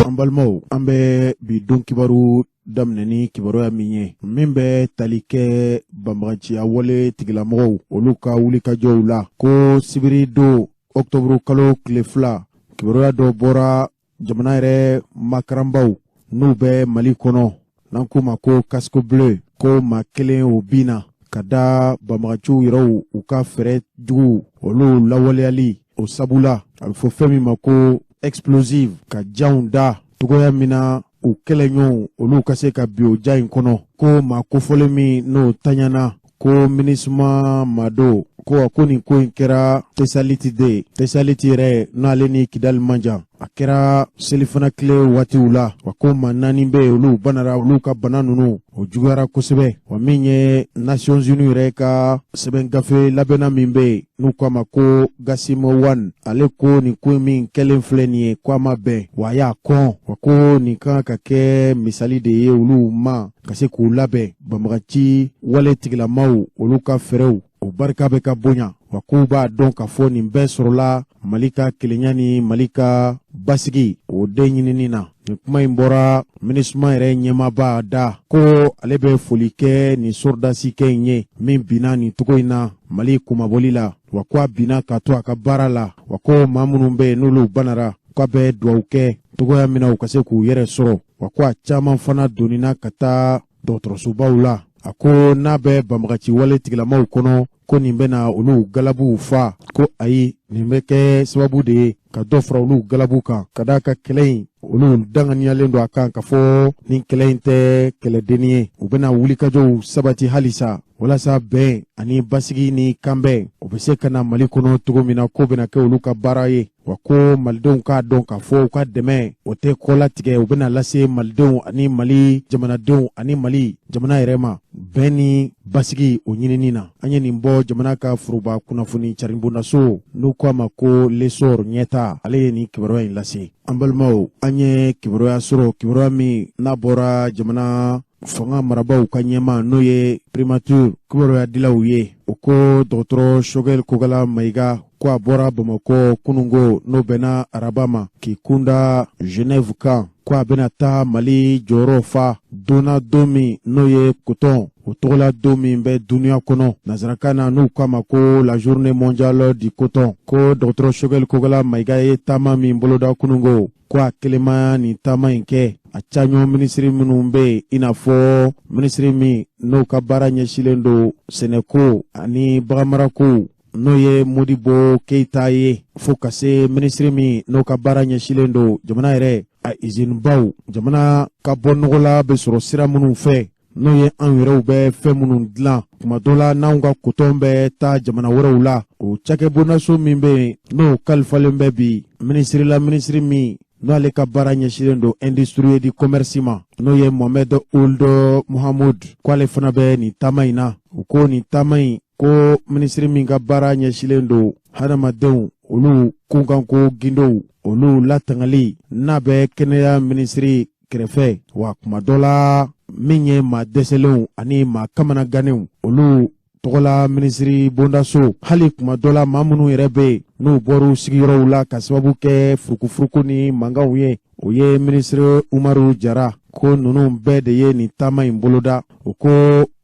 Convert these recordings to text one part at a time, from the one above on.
An balimaw an bɛ bi don kibaru daminɛ ni kibaruya min ye min bɛ tali kɛ banbaganciya wale tigilamɔgɔw olu ka wulikajɔw la ko sibiri don octobre kalo tile 2 kibaruya dɔ bɔra jamana yɛrɛ makaranbaw n'u bɛ Mali kɔnɔ n'an k'u ma ko casque bleu ko maa kelen o binna ka da banbaganciw yɛrɛw u ka fɛɛrɛ jugu olu lawaleyali o sabula a bɛ fɔ fɛn min ma ko explosive ka janw da togoya min na u kɛlɛɲɔgɔnw olu ka se ka bi o ja in kɔnɔ ko maa kofɔlen min n'o taɲana ko minisma Mado ko nin ko in kɛra Tesaliti de Tesaliti yɛrɛ n'ale ni Kidali man jan a kɛra selifana tile waatiw la wa ko maa 4 bɛ olu banara olu ka bana ninnu o juguyara kosɛbɛ wa min ye Nations Unies yɛrɛ ka sɛbɛn gafe labɛnna min bɛ n'u k'a ma ko Gassimo 1 ale ko nin ko min kɛlen filɛ nin ye ko a ma bɛn wa a y'a kɔn wa ko nin kan ka kɛ misali de ye olu ma ka se k'u labɛn banbagaci wale tigilamaw olu ka fɛɛrɛw o barika bɛ ka bonya wa k'u b'a dɔn ka fɔ nin bɛɛ sɔrɔla Mali ka kelenya ni Mali ka basigi o den ɲinini na nin kuma in bɔra minisma yɛrɛ ɲɛmaaba da ko ale bɛ foli kɛ nin sɔrɔdasi kɛ in ye min binna nin togo in na Mali kumabɔli la wa ko a binna ka to a ka baara la wa ko maa minnu bɛ n'olu banara k'a bɛ dugawu kɛ togoya min na u ka se k'u yɛrɛ sɔrɔ wa ko a caman fana donnina ka taa dɔgɔtɔrɔsobaw la a ko n'a bɛ banbagaci wale tigilamaw kɔnɔ ko nin bɛna olu galabuw fa ko ayi nin bɛ kɛ sababu de ye ka dɔ fara olu galabu kan ka d'a ka kɛlɛ in olu danganiyalen don a kan ka fɔ nin kɛlɛ in tɛ kɛlɛdenni ye u bɛna wulikajɔw sabati halisa walasa bɛn ani basigi ni kanbɛn o bɛ se ka na Mali kɔnɔ cogo min na ko bɛna kɛ olu ka baara ye wa ko malidenw k'a dɔn k'a fɔ u ka dɛmɛ o tɛ kɔ latigɛ u bɛna lase malidenw ani Mali jamanadenw ani Mali jamana yɛrɛ ma bɛn ni basigi o ɲinini na an ye nin bɔ jamana ka foroba kunnafoni caribondaso n'u k'a ma ko lesor ɲɛta ale ye nin kibaruya in lase an balimaw an ye kibaruya sɔrɔ kibaruya min n'a bɔra jamana fanga marabaw ka ɲɛma n'o ye primature kibaruya dilaw ye o ko dɔgɔtɔrɔ Shogel Kogala Mayiga ko a bɔra Bamakɔ kunungo n'o bɛnna araba ma k'i kunda Genève kan ko a bɛna taa Mali jɔyɔrɔ fa donna don min n'o ye coton o tɔgɔla don min bɛ duniya kɔnɔ nazarakan na n'u k'a ma ko la journée mondiale du coton ko dɔgɔtɔrɔ Shogel Kogala Mayiga ye taama min boloda kunungo ko a kelenma nin taama in kɛ a caɲɔ minisiri minnu bɛ i n'a fɔ minisiri min n'o ka baara ɲɛsilen don sɛnɛko ani baganmarako n'o ye Modibo Keita ye fo ka se minisiri min n'o ka baara ɲɛsilen don jamana yɛrɛ a usine baw jamana ka bɔ nɔgɔ la bɛ sɔrɔ sira minnu fɛ n'o ye an yɛrɛw bɛ fɛn minnu dilan tuma dɔ la n'anw ka coton bɛ taa jamana wɛrɛw la o cakɛbondaso min bɛ yen n'o kalifalen bɛ bi minisiri la minisiri min n'ale ka baara ɲɛsilen don industrie du commerce ma n'o ye Mohamed Ould Mohamed k'ale fana bɛ nin taama in na u ko nin taama in ko minisiri min ka baara ɲɛsilen don hadamadenw olu kunkanko gindow olu latangali n'a bɛ kɛnɛya minisiri kɛrɛfɛ wa kuma dɔ la min ye maa dɛsɛlenw ani maa kamanaganenw olu tɔgɔla minisiri bondaso hali kuma dɔ la maa minnu yɛrɛ bɛ yen n'u bɔr'u sigiyɔrɔw la ka sababu kɛ furukufuruku ni mankanw ye o ye minisiri Umaru Jara ko ninnu bɛɛ de ye nin taama in boloda o ko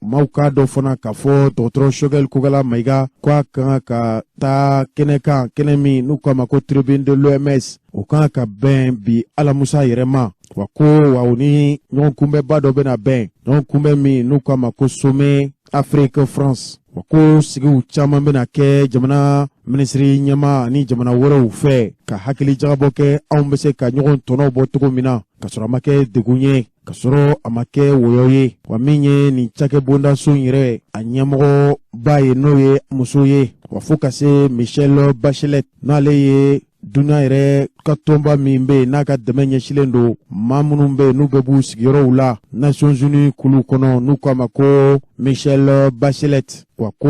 maaw k'a dɔ fana k'a fɔ dɔgɔtɔrɔ Shogel Kogala Mayiga ko a kan ka taa kɛnɛ kan kɛnɛ min n'u k'a ma ko tribune de l'OMS o kan ka bɛn bi Alamusa yɛrɛ ma wa ko wa u ni ɲɔgɔn kunbɛba dɔ bɛna bɛn ɲɔgɔn kunbɛn min n'u k'a ma ko sommet Afrique France wa ko sigiw caman bɛna kɛ jamana minisiri ɲɛma ani jamana wɛrɛw fɛ ka hakili jagabɔ kɛ anw bɛ se ka ɲɔgɔn tɔnɔ bɔ cogo min na ka sɔrɔ a ma kɛ degun ye ka sɔrɔ a ma kɛ wɔyɔ ye wa min ye nin cakɛbondaso in yɛrɛ a ɲɛmɔgɔba ye n'o ye muso ye wa fo ka se Michelle Bachelet n'ale ye dunuya yɛrɛ ka tɔnba min bɛ yen n'a ka dɛmɛ ɲɛsilen don maa minnu bɛ yen n'u bɛ b'u sigiyɔrɔw la Nations Unies kulu kɔnɔ n'u k'a ma ko Michelle Bachelet wa ko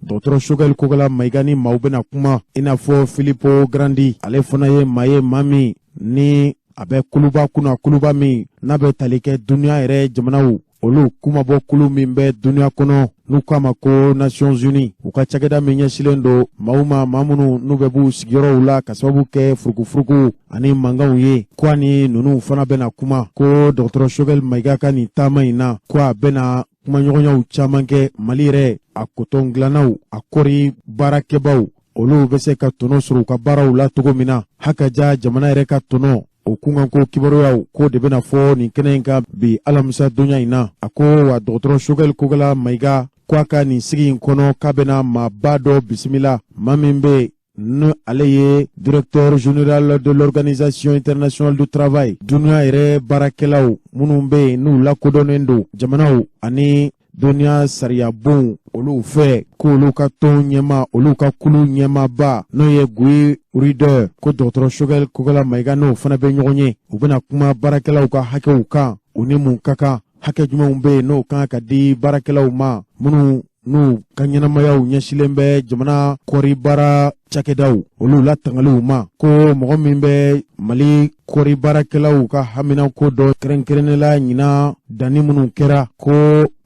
dɔgɔtɔrɔ Shogel Kogala Mayiga ni maaw bɛna kuma i n'a fɔ Filippo Grandi ale fana ye maa min ni a bɛ kuluba kunna kuluba min n'a bɛ tali kɛ duniya yɛrɛ jamanaw olu kumabɔ kulu min bɛ duniya kɔnɔ n'u k'a ma ko Nations Unies u ka cakɛda min ɲɛsilen do maaw ma maa minnu n'u bɛ b'u sigiyɔrɔw la ka sababu kɛ furukufuruku ani mankanw ye ko ani nunu fana bɛna kuma ko Dr Choguel Mayiga ka nin taama in na ko a bɛna kumaɲɔgɔnyaw caman kɛ Mali yɛrɛ a coton dilannaw a kɔri baarakɛbaw olu bɛ se ka tɔnɔ sɔrɔ u ka baaraw la cogo min na hakaja jamana yɛrɛ ka tɔnɔ o kunkanko kibaruyaw ko de bɛna fɔ nin kɛnɛ in kan bi alamisa donya in na a ko wa Dr Choguel Kogala Mayiga ko a ka nin sigi in kɔnɔ k'a bɛna maaba dɔ bisimila maa min bɛ ne ale ye directeur général de l'Organisation internationale du travail dunuya yɛrɛ baarakɛlaw minnu bɛ yen n'u lakodɔnnen don jamanaw ani duniya sariya bon olu fɛ ko olu ka tɔn ɲɛma olu ka kulu ɲɛmaba n'o ye Guy Ryder ko Dr Choguel Kogala Mayiga n'o fana bɛ ɲɔgɔn ye u bɛna kuma baarakɛlaw ka hakɛw kan u ni mun ka kan hakɛ jumɛnw bɛ yen n'o kan ka di baarakɛlaw ma minnu n'u ka ɲɛnamayaw ɲɛsilen bɛ jamana kɔri baara cakɛdaw olu la tangaliw ma ko mɔgɔ min bɛ Mali kɔri baarakɛlaw ka haminako dɔ kɛrɛnkɛrɛnnela ɲina danni minnu kɛra ko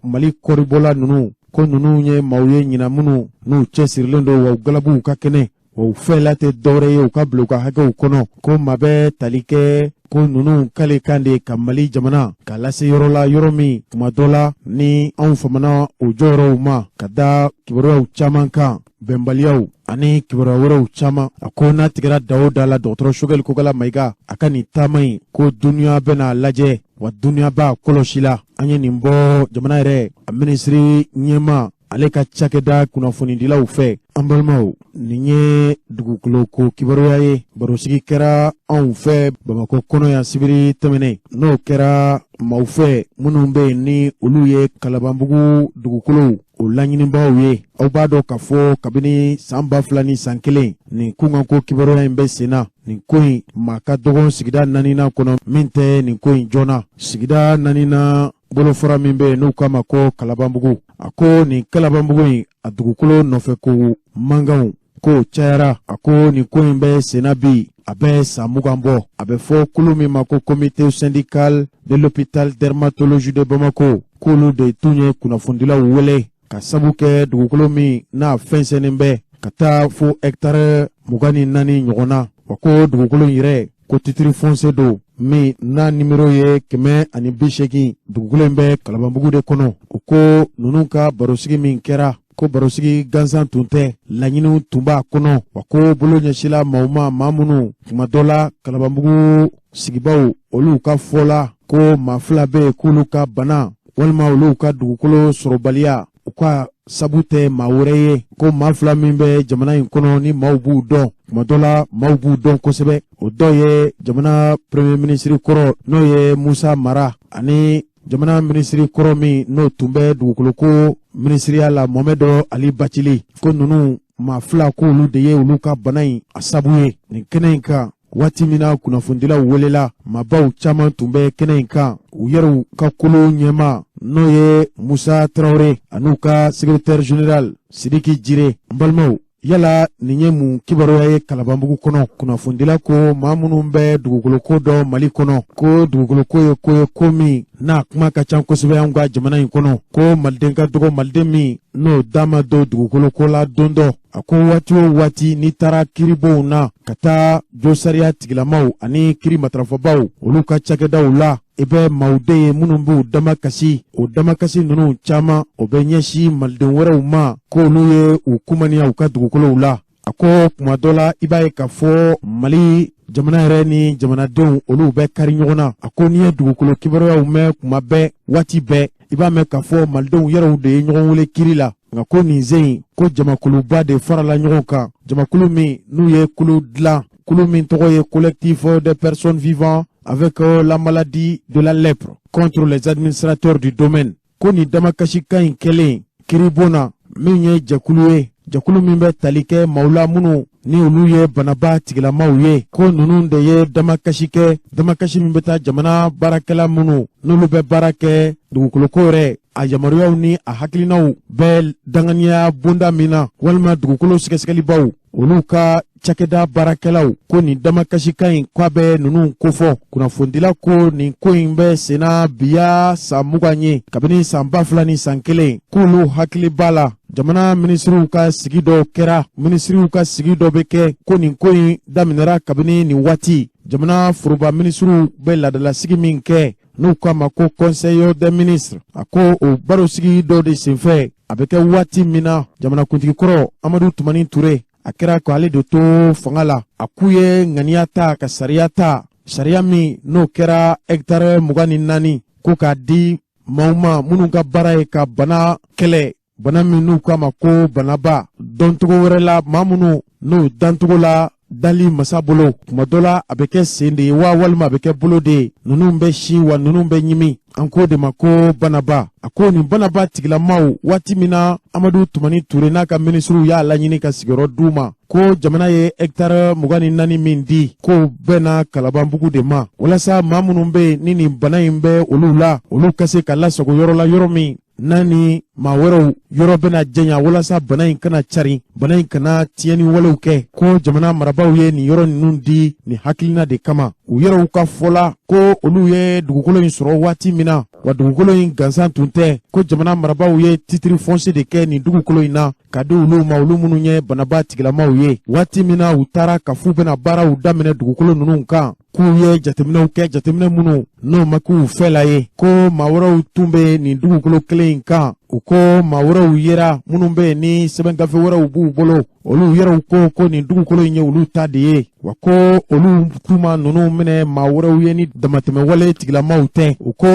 Mali kɔribɔla nunu ko nunu ye maaw ye ɲina minnu n'u cɛsirilen don wa u galabuw ka kɛnɛ wa u fɛla tɛ dɔwɛrɛ ye u ka bila u ka hakɛw kɔnɔ ko maa bɛ tali kɛ ko nunu k'ale kan de ka Mali jamana ka lase yɔrɔ la yɔrɔ min tuma dɔ la ni anw famana o jɔyɔrɔw ma ka da kibaruyaw caman kan bɛnbaliyaw ani kibaruya wɛrɛw caman a ko n'a tigɛra da o da la Dr Choguel Kogala Mayiga a ka nin taama in ko duniya bɛna lajɛ wa duniya b'a kɔlɔsi la an ye nin bɔ jamana yɛrɛ a minisiri ɲɛma ale ka cakɛda kunnafonidilaw fɛ an balimaw nin ye dugukoloko kibaruya ye barosigi kɛra anw fɛ Bamakɔ kɔnɔ yan sibiri tɛmɛnen n'o kɛra maaw fɛ minnu bɛ yen ni olu ye Kalabanbugu dugukolow o laɲinibaaw ye aw b'a dɔn k'a fɔ kabini san 2000 ni san 1 nin kunkanko kibaruya in bɛ sen na nin ko in maa ka dɔgɔn sigida 4nan kɔnɔ min tɛ nin ko in joona sigida 4nan bolofara min bɛ yen n'u k'a ma ko Kalabanbugu a ko nin Kalabanbugu in a dugukolo nɔfɛko mankanw ko cayara a ko nin ko in bɛ senna bi a bɛ san 20 bɔ a bɛ fɔ kulu min ma ko comité syndical de l'hôpital dermatologie de Bamako k'olu de tun ye kunnafonidilaw wele ka sabu kɛ dugukolo min n'a fɛnsɛnnen bɛ ka taa fo hectare 24 ɲɔgɔn na wa ko dugukolo in yɛrɛ ko titre foncier don min n'a nimero ye 180 dugukolo in bɛ Kalabanbugu de kɔnɔ o ko ninnu ka barosigi min kɛra ko barosigi gansan tun tɛ laɲiniw tun b'a kɔnɔ wa ko bolo ɲɛsila maaw ma maa minnu tuma dɔ la Kalabanbugu sigibaw olu ka fɔ la ko maa fila bɛ yen k'olu ka bana walima olu ka dugukolo sɔrɔbaliya u ka sabu tɛ maa wɛrɛ ye ko maa fila min bɛ jamana in kɔnɔ ni maaw b'u dɔn tuma dɔ la maaw b'u dɔn kosɛbɛ o dɔ ye jamana premier ministre kɔrɔ n'o ye Musa Mara ani jamana minisiri kɔrɔ min n'o tun bɛ dugukoloko minisiriya la Mohamed Ali Bacili ko ninnu maa fila k'olu de ye olu ka bana in a sabu ye nin kɛnɛ in kan waati min na kunnafonidilaw welela maabaw caman tun bɛ kɛnɛ in kan u yɛrɛw ka kolo ɲɛma n'o ye Musa Traoré an'u ka secrétaire général Sidiki Jire n balimaw yala nin ye mun kibaruya ye Kalabanbugu kɔnɔ kunnafonidila ko maa minnu bɛ dugukoloko dɔ Mali kɔnɔ ko dugukoloko ye ko ye ko min n'a kuma ka ca kosɛbɛ an ka jamana in kɔnɔ ko maliden ka dɔgɔ maliden min n'o da ma don dugukoloko la don dɔ a ko waati o waati n'i taara kiribonw na ka taa josariya tigilamaw ani kiri matarafabaw olu ka cakɛdaw la i bɛ maaw de ye minnu b'u damakasi o damakasi ninnu caman o bɛ ɲɛsin maliden wɛrɛw ma k'olu ye u kumaniya u ka dugukolow la a ko kuma dɔ la i b'a ye k'a fɔ Mali jamana yɛrɛ ni jamanadenw olu bɛ kari ɲɔgɔn na a ko n'i ye dugukolo kibaruyaw mɛn kuma bɛɛ waati bɛɛ i b'a mɛn k'a fɔ malidenw yɛrɛw de ye ɲɔgɔn wele kiri la nka ko nin sen in ko jamakuluba de farala ɲɔgɔn kan jamakulu min n'u ye kulu dilan kulu min tɔgɔ ye collectif des personnes vivant avec la maladie de la lèpre contre les administrateurs du domaine ko nin damakasikan in kɛlen kiribon na min ye jɛkulu ye jɛkulu min bɛ tali kɛ maaw la minnu ni olu ye banaba tigilamaw ye ko ninnu de ye damakasi kɛ damakasi min bɛ taa jamana baarakɛla minnu n'olu bɛ baara kɛ dugukoloko yɛrɛ a yamaruyaw ni a hakilinaw bɛɛ danganiya bonda min na walima dugukolo sɛgɛsɛgɛlibaw olu ka cakɛda baarakɛlaw ko nin damakasikan in k'a bɛ ninnu kofɔ kunnafonidila ko nin ko in bɛ senna biya san 20 ye kabini san 2000 ni san 1 k'olu hakili b'a la jamana minisiriw ka sigi dɔ kɛra minisiriw ka sigi dɔ bɛ kɛ ko nin ko in daminɛra kabini nin waati jamana foroba minisiriw bɛ laadalasigi min kɛ n'u k'a ma ko conseil des ministres a ko o barosigi dɔ de senfɛ a bɛ kɛ waati min na jamanakuntigi kɔrɔ Amadu Tumani Ture a kɛra ko ale de to fanga la a k'u ye ŋaniya ta ka sariya min n'o kɛra hectare 24 ko k'a di maaw ma minnu ka baara ye ka bana kɛlɛ bana min n'u k'a ma ko banaba dɔncogo wɛrɛ la maa minnu n'o dancogo la dali masa bolo kuma dɔ la a bɛ kɛ sen de ye wa walima a bɛ kɛ bolo de ye ninnu bɛ si wa ninnu bɛ ɲimi an k'o de ma ko banaba a ko nin banaba tigilamaw waati min na Amadu Tumani Ture n'a ka minisiriw y'a laɲini ka sigiyɔrɔ d'u ma ko jamana ye hectare 24 min di ko bɛɛ na Kalabanbugu de ma walasa maa minnu bɛ yen ni nin bana in bɛ olu la olu ka se ka lasago yɔrɔ la yɔrɔ min n'a ni maa wɛrɛw yɔrɔ bɛna jɛnya walasa bana in kana cari bana in kana tiɲɛni walew kɛ ko jamana marabaaw ye nin yɔrɔ ninnu di nin hakilina de kama u yɛrɛw ka fɔla ko olu ye dugukolo in sɔrɔ waati min na wa dugukolo in gansan tun tɛ ko jamana marabaaw ye titre foncier de kɛ nin dugukolo in na ka di olu ma olu minnu ye banaba tigilamaw ye waati min na u taara ka f'u bɛna baaraw daminɛ dugukolo ninnu kan k'u ye jateminɛw kɛ jateminɛ minnu n'o ma k'u fɛla ye ko maa wɛrɛw tun bɛ nin dugukolo kelen in kan u ko maa wɛrɛw yera minnu bɛ ni sɛbɛn gafe wɛrɛw b'u bolo olu yɛrɛw ko nin dugukolo in ye olu ta de ye wa ko olu tuma ninnu minɛ maa wɛrɛw ye ni damatɛmɛwale tigilamaw tɛ u ko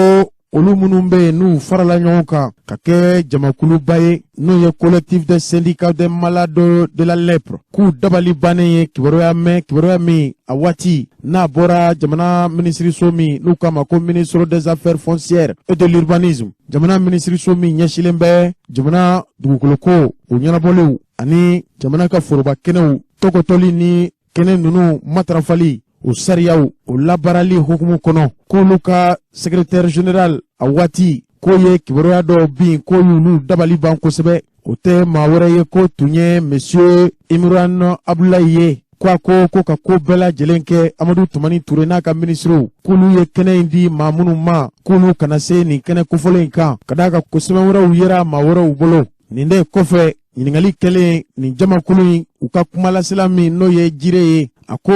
olu minnu bɛ yen n'u farala ɲɔgɔn kan ka kɛ jamakuluba ye n'o ye collectif des syndicats des malades de la lèpre k'u dabali bannen ye kibaruya min a waati n'a bɔra jamana minisiriso min n'u k'a ma ko ministre des affaires foncières et de l'urbanisme jamana minisiriso min ɲɛsilen bɛ jamana dugukoloko o ɲɛnabɔlenw ani jamana ka foroba kɛnɛw tɔgɔtɔli ni kɛnɛ ninnu matarafali o sariyaw o labaarali hukumu kɔnɔ k'olu ka secrétaire général a waati k'o ye kibaruya dɔ bin k'o y'olu dabali ban kosɛbɛ o tɛ maa wɛrɛ ye ko tun ye monsieur Imran Abdulaye ye ko ka ko bɛɛ lajɛlen kɛ Amadu Tumani Ture n'a ka minisiriw k'olu ye kɛnɛ in di maa minnu ma k'olu kana se nin kɛnɛ kofɔlen in kan ka d'a kan ko sɛbɛn wɛrɛw yera maa wɛrɛw bolo nin de kɔfɛ ɲininkali kɛlen nin jamakulu in u ka kumalasela min n'o ye jire ye a ko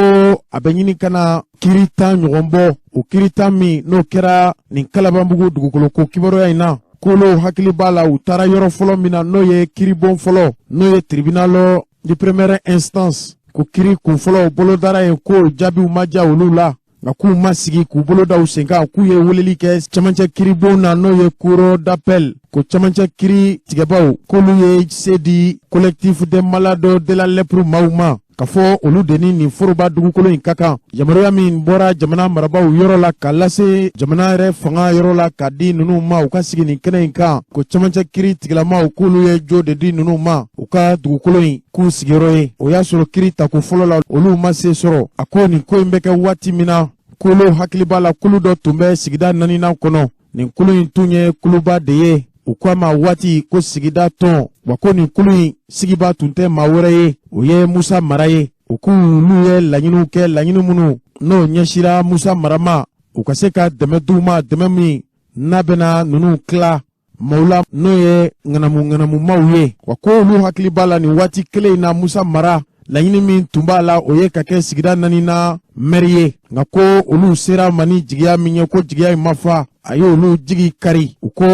a bɛ ɲini kana kiri 10 ɲɔgɔn bɔ o kiri 10 min n'o kɛra nin Kalabanbugu dugukoloko kibaruya in na k'olu hakili b'a la u taara yɔrɔ fɔlɔ min na n'o ye kiribon fɔlɔ n'o ye tribunal de première instance ko kiri kun fɔlɔ bolodara ye ko jaabiw ma diya olu la nka k'u ma sigi k'u bolo da u sen kan k'u ye weleli kɛ camancɛ kiribon na n'o ye cour d'appel ko camancɛ kiri tigɛbaw k'olu ye se di collectif des malades de la lèpre maaw ma ka fɔ olu de ni nin foroba dugukolo in ka kan yamaruya min bɔra jamana marabaaw yɔrɔ la ka lase jamana yɛrɛ fanga yɔrɔ la ka di ninnu ma u ka sigi nin kɛnɛ in kan ko camancɛ kiri tigilamaw k'olu ye jo de di ninnu ma u ka dugukolo in k'u sigiyɔrɔ ye o y'a sɔrɔ kiri tako fɔlɔ la olu ma se sɔrɔ a ko nin ko in bɛ kɛ waati min na k'olu hakili b'a la kulu dɔ tun bɛ sigida 4nan kɔnɔ nin kulu in tun ye kuluba de ye u ko a ma waati ko sigida tɔn wa ko nin kulu in sigiba tun tɛ maa wɛrɛ ye o ye Musa Mara ye u k'olu ye laɲiniw kɛ laɲini minnu n'o ɲɛsira Musa Mara ma u ka se ka dɛmɛ d'u ma dɛmɛ min n'a bɛna ninnu tila maaw la n'o ye ŋanamumaw ye wa ko olu hakili b'a la nin waati kelen in na Musa Mara laɲini min tun b'a la o ye ka kɛ sigida 4nan mɛri ye nka ko olu sera ma ni jigiya min ye ko jigiya in ma fa a ye olu jigi kari u ko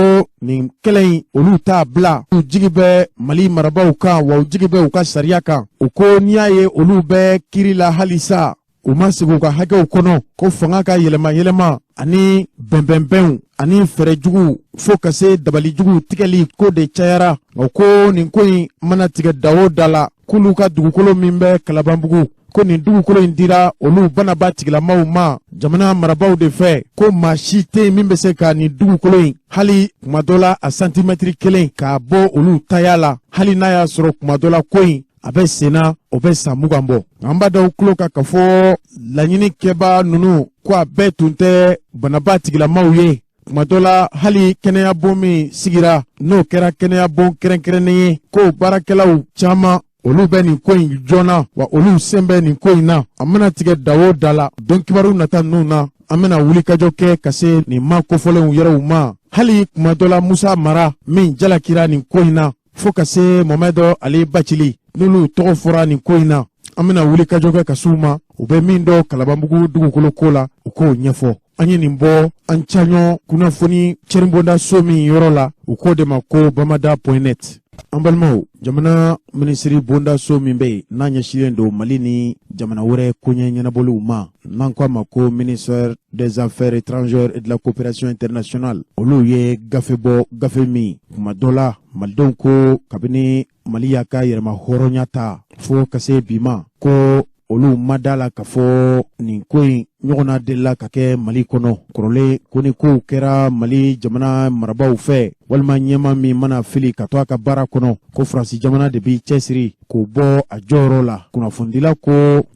nin kɛlɛ in olu t'a bila u jigi bɛ Mali marabaaw kan wa u jigi bɛ u ka sariya kan u ko n'i y'a ye olu bɛ kiri la halisa u ma sigi u ka hakɛw kɔnɔ ko fanga ka yɛlɛma ani bɛnbɛnbɛnw ani fɛrɛjugu fo ka se dabalijugu tigɛli ko de cayara nka ko nin ko in mana tigɛ da o da la k'olu ka dugukolo min bɛ Kalabanbugu ko nin dugukolo in dira olu banaba tigilamaw ma jamana marabaaw de fɛ ko maa si tɛ min bɛ se ka nin dugukolo in hali kuma dɔ la a santimɛtiri 1 k'a bɔ olu taya la hali n'a y'a sɔrɔ kuma dɔ la ko in a bɛ senna o bɛ san 20 bɔ an b'a da u tulo kan ka fɔ laɲinikɛba ninnu ko a bɛɛ tun tɛ banaba tigilamaw ye kuma dɔ la hali kɛnɛyabon min sigira n'o kɛra kɛnɛyabon kɛrɛnkɛrɛnnen ye ko baarakɛlaw caman olu bɛ nin ko in joona wa olu sen bɛ nin ko in na an bɛna tigɛ da o da la don kibaru nata ninnu na an bɛna wulikajɔ kɛ ka se nin ma kofɔlenw yɛrɛw ma hali kuma dɔ la Musa Mara min jalakira nin ko in na fo ka se Mohamɛd Ali Bacili n'olu tɔgɔ fɔra nin ko in na an bɛna wulikajɔ kɛ ka s'u ma u bɛ min dɔn Kalabanbugu dugukolo ko la u k'o ɲɛfɔ an ye nin bɔ an caɲɔ kunnafoni cɛribonda so min yɔrɔ la u k'o de ma ko bamada.net an balimaw jamana minisiri bonda so min bɛ yen n'a ɲɛsilen don Mali ni jamana wɛrɛ koɲɛ ɲɛnabɔliw ma n'an ko a ma ko ministère des affaires étrangères et de la coopération internationale olu ye gafe bɔ gafe min kuma dɔ la malidenw ko kabini Mali y'a ka yɛrɛma hɔrɔnya ta fo ka se bi ma ko olu ma da la k'a fɔ nin ko in ɲɔgɔnna delila ka kɛ Mali kɔnɔ kɔrɔlen ko ni kow kɛra Mali jamana marabaw fɛ walima ɲɛma min mana fili ka to a ka baara kɔnɔ ko Faransi jamana de b'i cɛsiri k'o bɔ a jɔyɔrɔ la kunnafonidila ko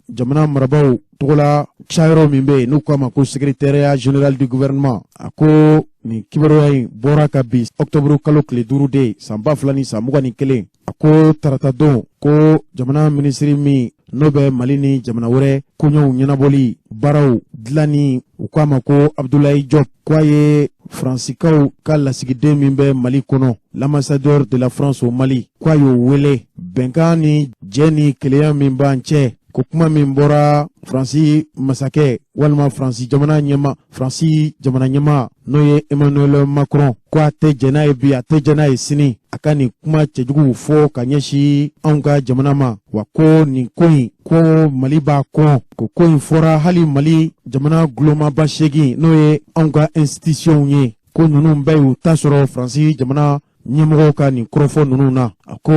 jamana marabaw tɔgɔla cayɔrɔ min bɛ yen n'u k'a ma ko secrétariat général du gouvernement a ko nin kibaruya in bɔra ka bi octobre kalo tile 5 de san 2021 a ko tarata don ko jamana minisiri min n'o bɛ Mali ni jamana wɛrɛ koɲɛw ɲɛnabɔli baaraw dilanni u k'a ma ko Abdoulaye Diop k'a ye Fransikaw ka lasigiden min bɛ Mali kɔnɔ l'ambassadeur de la France au Mali k'a y'o wele bɛnkan ni jɛ ni keleya min b'an cɛ ko kuma min bɔra Faransi masakɛ walima Faransi jamana ɲɛma n'o ye Emmanuel Macron ko a tɛ jɛn n'a ye bi a tɛ jɛn n'a ye sini a ka nin kuma cɛjuguw fɔ ka ɲɛsin anw ka jamana ma wa ko nin ko in ko Mali b'a kɔn ko in fɔra hali Mali jamana gulomaba 8 n'o ye anw ka institution ye ko ninnu bɛɛ y'u ta sɔrɔ Faransi jamana ɲɛmɔgɔw ka nin kɔrɔfɔ ninnu na a ko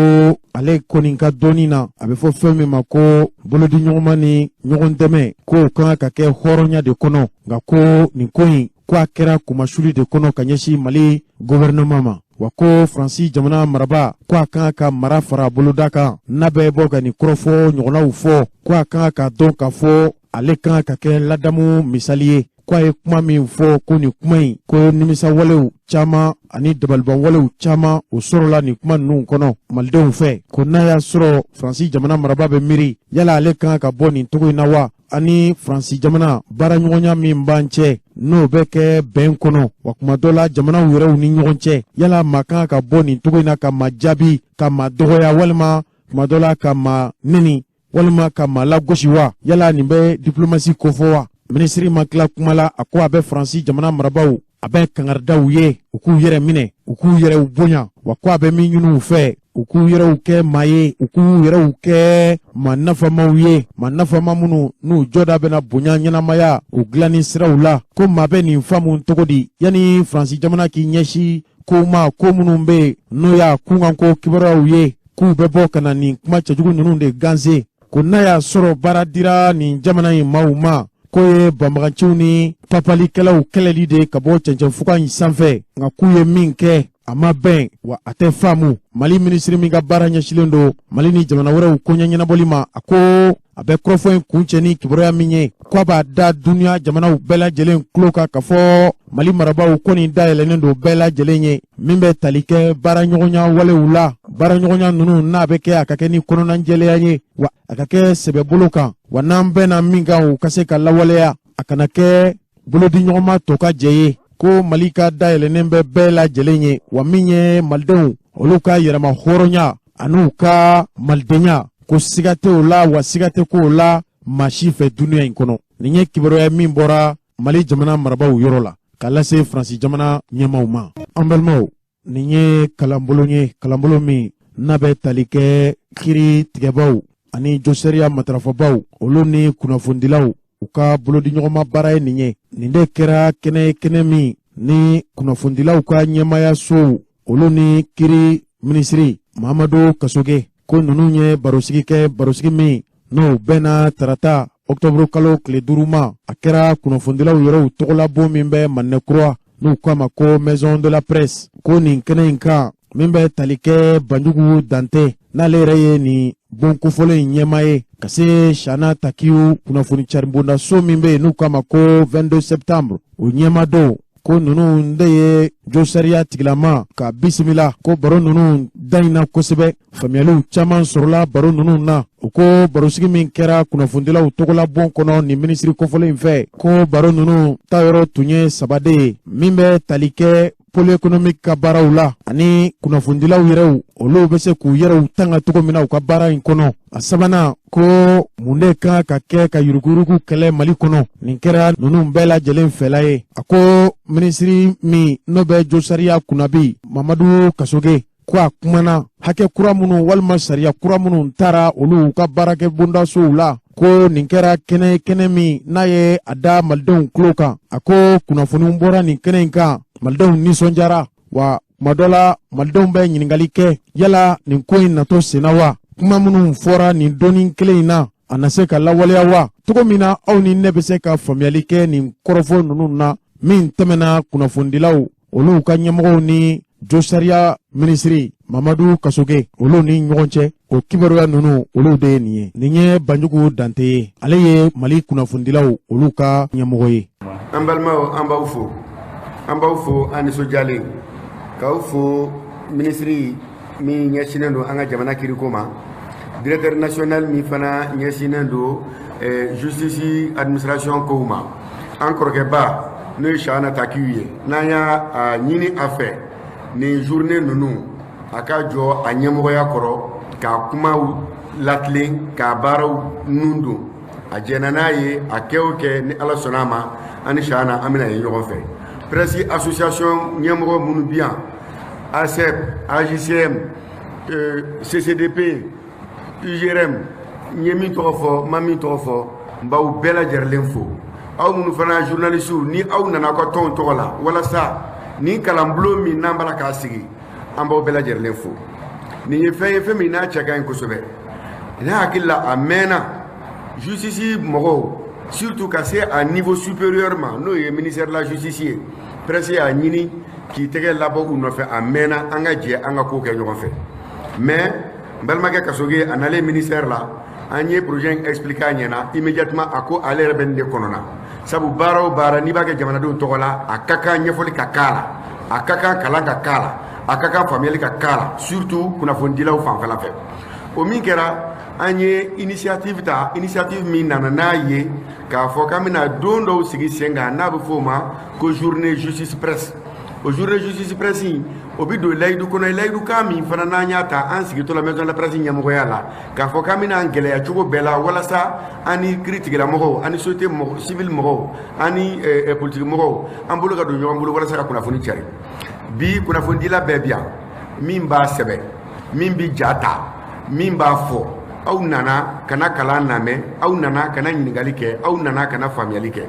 ale kɔni ka dɔɔnin na a bɛ fɔ fɛn min ma ko bolodi ɲɔgɔnma ni ɲɔgɔn dɛmɛ k'o kan ka kɛ hɔrɔnya de kɔnɔ nka ko nin ko in ko a kɛra kumasuli de kɔnɔ ka ɲɛsin Mali gouvernement ma wa ko Faransi jamana maraba ko a kan ka mara fara boloda kan n'a bɛ bɔ ka nin kɔrɔfɔ ɲɔgɔnnaw fɔ ko a kan ka dɔn k'a fɔ ale kan ka kɛ ladamu misali ye ko a ye kuma min fɔ ko nin kuma in ko nimisa walew caman ani dabaliban walew caman o sɔrɔla nin kuma ninnu kɔnɔ malidenw fɛ ko n'a y'a sɔrɔ Faransi jamana maraba bɛ miiri yala ale kan ka bɔ nin cogo in na wa ani Faransi jamana baaraɲɔgɔnya min b'an cɛ n'o bɛ kɛ bɛn kɔnɔ wa kuma dɔ la jamanaw yɛrɛw ni ɲɔgɔn cɛ yala maa kan ka bɔ nin cogo in na ka maa jaabi ka maa dɔgɔya walima kuma dɔ la ka maa nɛni walima ka maa lagosi wa yala nin bɛ diplomasi kofɔ wa minisiri ma tila kuma la a ko a bɛ Faransi jamana marabaw a bɛ kangaridaw ye u k'u yɛrɛ minɛ u k'u yɛrɛw bonya wa ko a bɛ min ɲini u fɛ u k'u yɛrɛw kɛ maa ye u k'u yɛrɛw kɛ maa nafamaw ye maa nafama minnu n'u jɔda bɛna bonya ɲɛnamaya u dilanni siraw la ko maa bɛ nin faamu cogo di yanni Faransi jamana k'i ɲɛsin ko ma ko minnu bɛ yen n'o y'a kunkanko kibaruyaw ye k'u bɛ bɔ ka na nin kuma cɛjugu ninnu de ganse ko n'a y'a sɔrɔ baara dira nin jamana in maaw ma ko ye banbaganciw ni papalikɛlaw kɛlɛli de ka bɔ cɛncɛnfuga in sanfɛ nka k'u ye min kɛ a ma bɛn wa a tɛ faamu Mali minisiri min ka baara ɲɛsilen don Mali ni jamana wɛrɛw koɲɛ ɲɛnabɔli ma a ko a bɛ kɔrɔfɔ in kun cɛ ni kibaruya min ye ko a b'a da duniya jamanaw bɛɛ lajɛlen tulo kan ka fɔ Mali marabaw ko nin dayɛlɛnnen don bɛɛ lajɛlen ye min bɛ tali kɛ baaraɲɔgɔnya walew la baaraɲɔgɔnya ninnu n'a bɛ kɛ a ka kɛ ni kɔnɔnajɛlenya ye wa a ka kɛ sɛbɛbolo kan wa n'an bɛnna min kan u ka se ka lawaleya a kana kɛ bolodiɲɔgɔnma tɔ ka jɛ ye ko Mali ka dayɛlɛnnen bɛ bɛɛ lajɛlen ye wa min ye malidenw olu ka yɛrɛma hɔrɔnya an'u ka malidenya ko siga tɛ o la wa siga tɛ k'o la maa si fɛ duniya in kɔnɔ nin ye kibaruya min bɔra Mali jamana marabaw yɔrɔ la k'a lase Faransi jamana ɲɛmaw ma an balimaw nin ye kalanbolo min n'a bɛ tali kɛ kiiri tigɛbaw ani jɔsɛriya matarafabaw olu ni kunnafonidilaw u ka bolodiɲɔgɔnma baara ye nin ye nin de kɛra kɛnɛ min ni kunnafonidilaw ka ɲɛmaya sow olu ni kiiri minisiri Mahamadu Kasoge ko ninnu ye barosigi min n'o bɛnna tarata octobre kalo tile 5 ma a kɛra kunnafonidilaw yɛrɛw tɔgɔlabon min bɛ Manɛkura n'u k'a ma ko maison de la presse ko nin kɛnɛ in kan min bɛ tali kɛ Banjugu Dante n'ale yɛrɛ ye nin bon kofɔlen in ɲɛma ye ka se Shana Takiyu kunnafoni caribonda so min bɛ yen n'u k'a ma ko 22 septembre o ɲɛma don ko nunu de ye jo sariya tigilama ka bisimila ko baro nunu dayina kosɛbɛ faamuyaliw caman sɔrɔla baro nunu na o ko barosigi min kɛra kunnafonidilaw tɔgɔla bon kɔnɔ ni minisiri kofɔlen fɛ ko baro nunu ta yɔrɔ tun ye 3 de ye min bɛ tali kɛ pôle économique ka baaraw la ani kunnafonidilaw yɛrɛw olu bɛ se k'u yɛrɛw tanga cogo min na u ka baara in kɔnɔ a sabanan ko mun de kan ka kɛ ka yuruguyurugu kɛlɛ mali kɔnɔ nin kɛra ninnu bɛɛ lajɛlen fɛla ye a ko minisiri min n'o bɛ jo sariya kunnabi mamadu kasoge ko a kumana hakɛ kura minnu walima sariya kura minnu taara olu ka baarakɛ bondasow la ko nin kɛra kɛnɛ min n'a ye a da malidenw tulo kan a ko kunnafoniw bɔra nin kɛnɛ in kan malidenw nisɔndiyara wa kuma dɔ la malidenw bɛ ɲiningali kɛ yala nin ko in natɔ senna wa kuma minnu fɔra nin dɔɔni kelen in na a na se ka lawaleya wa cogo min na aw ni ne bɛ se ka faamuyali kɛ nin kɔrɔfɔ ninnu na min tɛmɛna kunnafonidilaw olu ka ɲɛmɔgɔw ni jo sariya minisiri mamadu kasoge olu ni ɲɔgɔn cɛ o kibaruya ninnu olu de ye nin ye nin ye banjugu dante ye ale ye mali kunnafonidilaw olu ka ɲɛmɔgɔ ye. an balimaw an b'aw fo an nisɔndiyalen k'aw fo minisiri min ɲɛsinnen don an ka jamana kiriko ma directeur national min fana ɲɛsinnen don justice administration kow ma an kɔrɔkɛba n'o ye Sahana Takiyu ye n'an y'a ɲini a fɛ nin journée ninnu a ka jɔ a ɲɛmɔgɔya kɔrɔ k'a kumaw latilen k'a baaraw nun don a jɛna n'a ye a kɛ o kɛ ni ala sɔnna a ma ani Sahana an bɛna ye ɲɔgɔn fɛ presse association ɲɛmɔgɔ minnu bi yan ASEP AJCM CCDP UGRM n ye min tɔgɔ fɔ n ma min tɔgɔ fɔ n b'aw bɛɛ lajɛlen fo aw minnu fana journalistes ni aw nana aw ka tɔnw tɔgɔ la walasa nin kalanbulon min n'an bala k'a sigi an b'aw bɛɛ lajɛlen fo nin ye fɛn ye fɛn min n'a cɛ ka ɲi kosɛbɛ ne hakili la a mɛnna justice mɔgɔw surtout ka se a niveau supérieur ma n'o ye ministère de la justice ye presse y'a ɲini k'i tɛgɛ labɔ u nɔfɛ a mɛnna an ka jɛ an ka ko kɛ ɲɔgɔn fɛ mais n balimakɛ Kasoge a nalen ministère la an ye projet in expliquer a ɲɛna immédiatement a ko ale yɛrɛ bɛ nin de kɔnɔ na sabu baara o baara n'i b'a kɛ jamanadenw tɔgɔ la a ka kan ɲɛfɔli ka k'a la a ka kan kalan ka k'a la a ka kan faamuyali ka k'a la surtout kunnafonidilaw fanfɛla fɛ o min kɛra an ye initiative min nana n'a ye k'a fɔ k'an bɛna don dɔw sigi sen kan n'a bɛ f'o ma ko journée justice presse o journée justice presse o bi don layidu kɔnɔ layidu kan min fana n'an y'a ta an sigitɔ la maison de la presse ɲɛmɔgɔya la k'a fɔ k'an bɛna gɛlɛya cogo bɛɛ la walasa ani kiiri tigilamɔgɔw ani société civile mɔgɔw ani politique mɔgɔw an bolo ka don ɲɔgɔn bolo walasa ka kunnafoni cari bi kunnafonidila bɛɛ bi yan min b'a sɛbɛn min bi ja ta min b'a fɔ aw nana kana kalan lamɛn aw nana kana ɲininkali kɛ aw nana kana faamuyali kɛ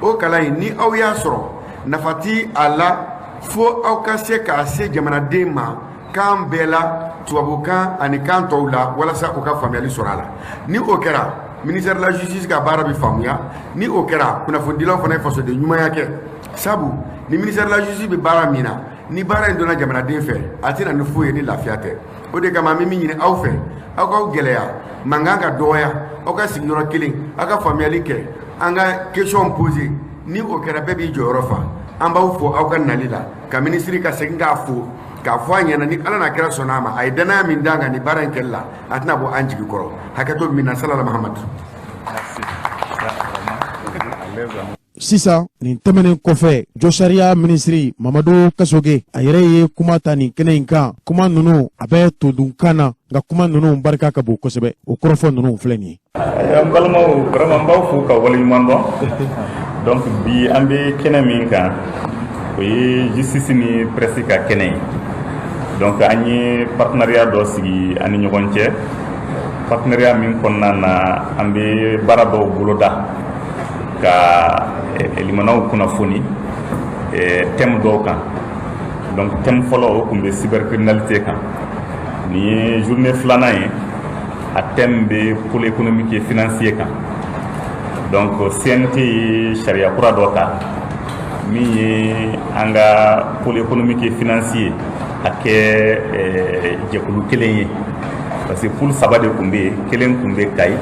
o kalan in ni aw y'a sɔrɔ nafa ti a la fo aw ka se k'a se jamanaden ma kan bɛɛ la tubabukan ani kan tɔw la walasa u ka faamuyali sɔrɔ a la ni o kɛra ministère de la justice ka baara bɛ faamuya ni o kɛra kunnafonidilaw fana ye fasoden ɲumanya kɛ sabu ni ministère de la justice bɛ baara min na ni baara in donna jamanaden fɛ a tɛna ni foyi ye ni lafiya tɛ o de kama an bɛ min ɲini aw fɛ aw k'aw gɛlɛya mankan ka dɔgɔya aw ka sigi yɔrɔ kelen aw ka faamuyali kɛ an ka question poser ni o kɛra bɛɛ b'i jɔyɔrɔ fa an b'aw fo aw ka nali la ka minisiri ka segin k'a fo k'a fɔ a ɲɛna ni ala n'a kɛra sɔnna a ma a ye danaya min d'an kan ni baara in kɛli la a tɛna bɔ an jigi kɔrɔ hakɛto min na salala mahamadu. sisan nin tɛmɛnen kɔfɛ jo sariya minisiri mamadu kasoge a yɛrɛ ye kuma ta nin kɛnɛ in kan kuma ninnu a bɛ todunkan na nka kuma ninnu barika ka bon kosɛbɛ o kɔrɔfɔ ninnu filɛ nin ye. an balimaw vraiment n b'aw fo ka waleɲuman dɔn donc bi an bɛ kɛnɛ min kan o ye justice ni presse ka kɛnɛ ye donc an ye partenariat dɔ sigi an ni ɲɔgɔn cɛ partenariat min kɔnɔna na an bɛ baara dɔw boloda ka limanaw kunnafoni thème dɔw kan donc thème fɔlɔ o tun bɛ cybercriminalité kan nin ye journée filanan ye a thème bɛ pôle économique et financier kan donc CNT ye sariya kura dɔ ta min ye an ka pôle économique et financier a kɛ jɛkulu kelen ye parce que pôle saba de tun bɛ yen kelen tun bɛ Kayi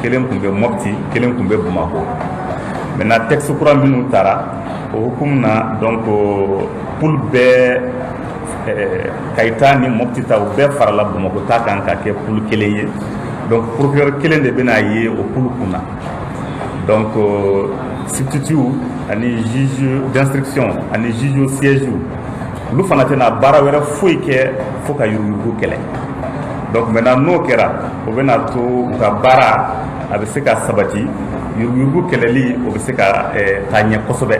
kelen tun bɛ Mopti kelen tun bɛ Bamako maintenant texte kura minnu taara o hukum na donc poule bɛɛ Kayita ni Mopti ta o bɛɛ farala Bamakɔ ta kan ka kɛ poule kelen ye donc procureur kelen de bɛna ye o poule kunna donc substitut ani juge d'instruction ani juge au siège olu fana tɛna baara wɛrɛ foyi kɛ fo ka yuruguyurugu kɛlɛ donc maintenant n'o kɛra o bɛna to u ka baara a bɛ se ka sabati yuruguyurugu kɛlɛli o bɛ se ka taa ɲɛ kosɛbɛ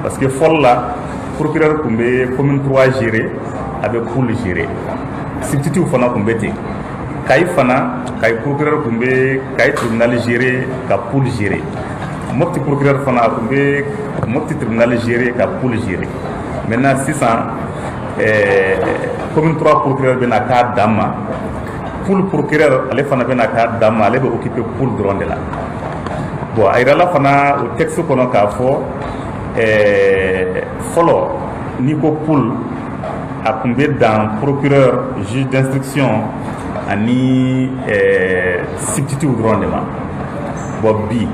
parce que fɔlɔ la procureur tun bɛ commune 3 gérer a bɛ poule gérer substitut fana tun bɛ ten Kayi fana Kayi procureur tun bɛ Kayi tribunal gérer ka poule gérer Mopti procureur fana tun bɛ Mopti tribunal gérer ka poule gérer maintenant sisan commune 3 procureur bɛna k'a dan ma poule procureur ale fana bɛna k'a dan ma ale bɛ occuper poule dɔrɔn de la bon a yirala fana o texte kɔnɔ k'a fɔ fɔlɔ n'i ko poule a tun bɛ dan procureur juge d'instruction ani substitut dɔrɔn de ma bon bi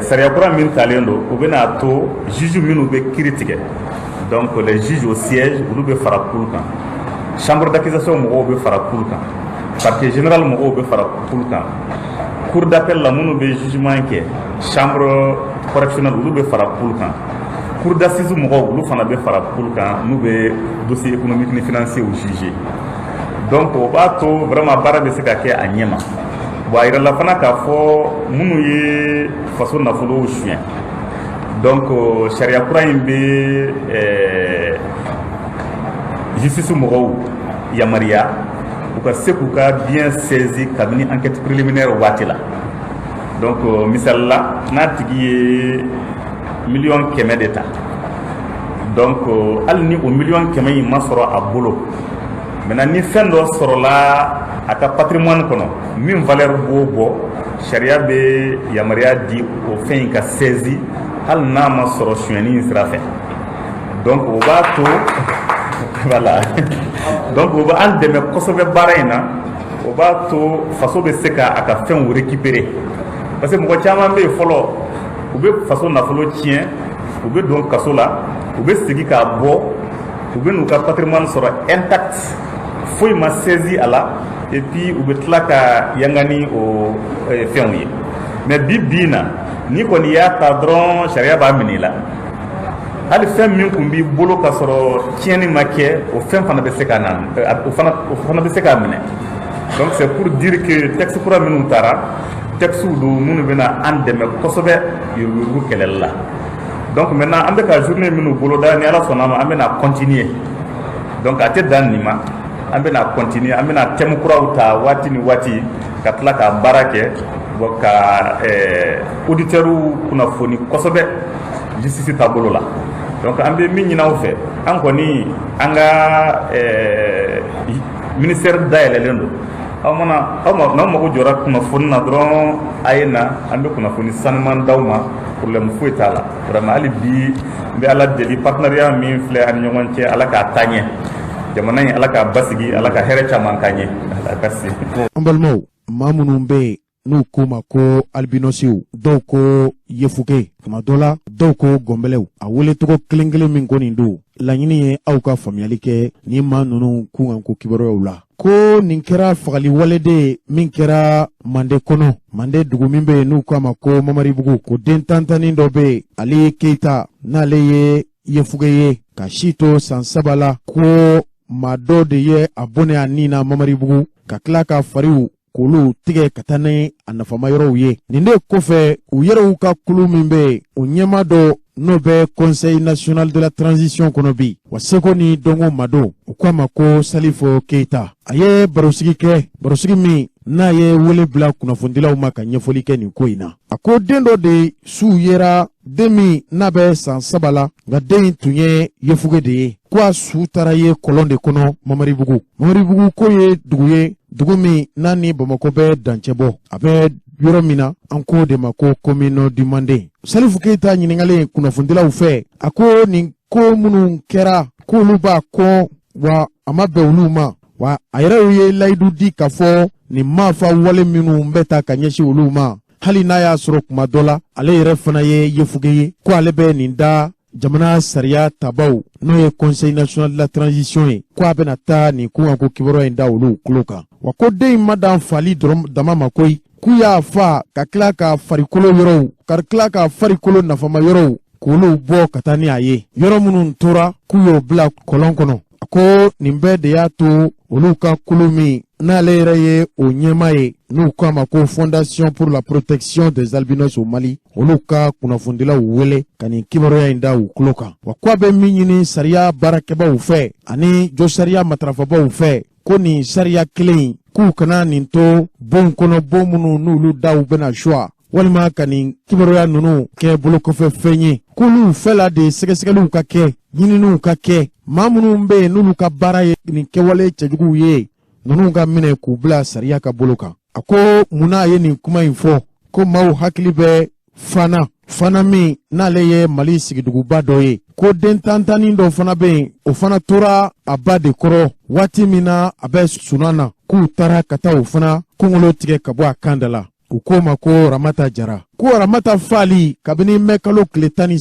sariya kura min talen don o bɛna to juge minnu bɛ kiiri tigɛ donc les juges au siège olu bɛ fara poule kan chambre d'accusation mɔgɔw bɛ fara poule kan parquet général mɔgɔw bɛ fara poule kan cour d'appel la minnu bɛ jugement kɛ chambre correctionnelle olu bɛ fara poule kan cour d'assises mɔgɔw olu fana bɛ fara poule kan n'u bɛ dossier économique ni financier u juger donc o b'a to vraiment baara bɛ se ka kɛ a ɲɛ ma bon a yirala fana k'a fɔ minnu ye faso nafolow suɲɛ donc sariya kura in bɛ justice mɔgɔw yamariya u ka se k'u ka bien saisi kabini enquête préliminaire waati la donc misali la n'a tigi ye 100,000 de ta donc hali ni o 100,000 in ma sɔrɔ a bolo maintenant ni fɛn dɔ sɔrɔla a ka patrimoine kɔnɔ min valeur b'o bɔ sariya bɛ yamariya di o fɛn in ka saisi hali n'a ma sɔrɔ suɲɛni in sira fɛ donc o b'a to voilà donc o b'an dɛmɛ kosɛbɛ baara in na o b'a to faso bɛ se ka a ka fɛnw récupérer parce que mɔgɔ caman bɛ yen fɔlɔ u bɛ faso nafolo tiɲɛ u bɛ don kaso la u bɛ segin k'a bɔ u bɛ n'u ka patrimoine sɔrɔ intact foyi ma saisi a la et puis u bɛ tila ka yanga ni o fɛnw ye mais bi na ni kɔni y'a ta dɔrɔn sariya b'a minɛ i la hali fɛn min tun b'i bolo ka sɔrɔ tiɲɛni ma kɛ o fɛn fana bɛ se ka na o fana bɛ se k'a minɛ donc c'est pour dire que texte kura minnu taara textes don minnu bɛna an dɛmɛ kosɛbɛ yuruguyurugu kɛlɛli la donc maintenant an bɛ ka journée minnu boloda ni ala sɔnna ma an bɛna continuer donc a tɛ dan nin ma an bɛna continuer an bɛna thème kuraw ta waati ni waati ka tila ka baara kɛ ka auditeurs kunnafoni kosɛbɛ justice taabolo la donc an bɛ min ɲini aw fɛ an kɔni an ka ministère dayɛlɛlen don n'aw mago jɔra kunnafoni na dɔrɔn a ye na an bɛ kunnafoni sanuman d'aw ma problème foyi t'a la vraiment hali bi n bɛ ala deli partenariat min filɛ ani ɲɔgɔn cɛ ala k'a taa ɲɛ jamana in ala k'a basigi ala ka hɛrɛ caman k'a ɲɛ merci. An balimaw maa minnu bɛ yen n'u ko ma ko albinosiw dɔw ko yefuge tuma dɔ la dɔw ko gɔnbɛlɛw a welecogo kelen kelen min ko nin don laɲini ye aw ka faamuyali kɛ ni maa ninnu k'u kan ko kibaruyaw la ko nin kɛra fagali waleden min kɛra mande kɔnɔ mande dugu min bɛ yen n'u k'a ma ko mamaribugu ko den tantanin dɔ bɛ yen ale ye keyita n'ale ye yefuge ye ka si to san 3 la ko maa dɔ de ye a bɔnɛ a nin na mamaribugu ka tila ka fariw k'olu tigɛ ka taa ni a nafama yɔrɔw ye nin de kɔfɛ u yɛrɛw ka kulu min bɛ o ɲɛma dɔ n'o bɛ conseil national de la transition kɔnɔ bi wa seko ni dɔnko madon u k'a ma ko salifo keyita a ye barosigi kɛ barosigi min n'a ye wele bila kunnafonidilaw ma ka ɲɛfɔli kɛ nin ko in na a ko den dɔ de suw yera den min n'a bɛ san 3 la nka den in tun ye yefuge de ye ko a su taara ye kɔlɔn de kɔnɔ mamaribugu ko ye dugu min n'a ni Bamakɔ bɛ dancɛ bɔ a bɛ yɔrɔ min na an ko de ma ko commune du Mande Salifu Keyita ɲininkalen kunnafonidilaw fɛ a ko nin ko minnu kɛra k'olu b'a kɔ wa a ma bɛn olu ma wa a yɛrɛ ye layidu di k'a fɔ nin maafa wale minnu bɛ ta ka ɲɛsin olu ma hali n'a y'a sɔrɔ kuma dɔ la ale yɛrɛ fana ye yefuge ye ko ale bɛ nin da jamana sariya tabaw n'o ye conseil national de la transition ye ko a bɛna taa nin ko ko kibaruya in da olu tulo kan wa ko den in ma dan fali dɔrɔn dama ma koyi k'u y'a fa ka tila ka farikolo yɔrɔw ka tila ka farikolo nafama yɔrɔw k'olu bɔ ka taa ni a ye yɔrɔ minnu tora k'u y'o bila kɔlɔn kɔnɔ a ko nin bɛɛ de y'a to olu ka kulu min n'ale yɛrɛ ye o ɲɛma ye n'u k'a ma ko fondation pour la protection des albinos au Mali olu ka kunnafonidilaw wele ka nin kibaruya in da u tulo kan wa ko a bɛ min ɲini sariya baarakɛbaw fɛ ani jo sariya matarafabaw fɛ ko nin sariya kelen k'u kana nin to bon kɔnɔ bon minnu n'olu daw bɛna suwa walima ka nin kibaruya ninnu kɛ bolokɔfɛ fɛn ye k'olu fɛla de sɛgɛsɛgɛliw ka kɛ ɲininiw ka kɛ maa minnu bɛ yen n'olu ka baara ye nin kɛwale cɛjuguw ye ninnu ka minɛ k'u bila sariya ka bolo kan a ko munna a ye nin kuma in fɔ ko maaw hakili bɛ fana min n'ale ye mali sigiduguba dɔ ye ko den tantanin dɔ fana bɛ yen o fana tora a ba de kɔrɔ waati min na a bɛ sunan na k'u taara ka taa o fana kunkolo tigɛ ka bɔ a kan da la u k'o ma ko ramata jara ko ramata fali kabini mɛn kalo tile 13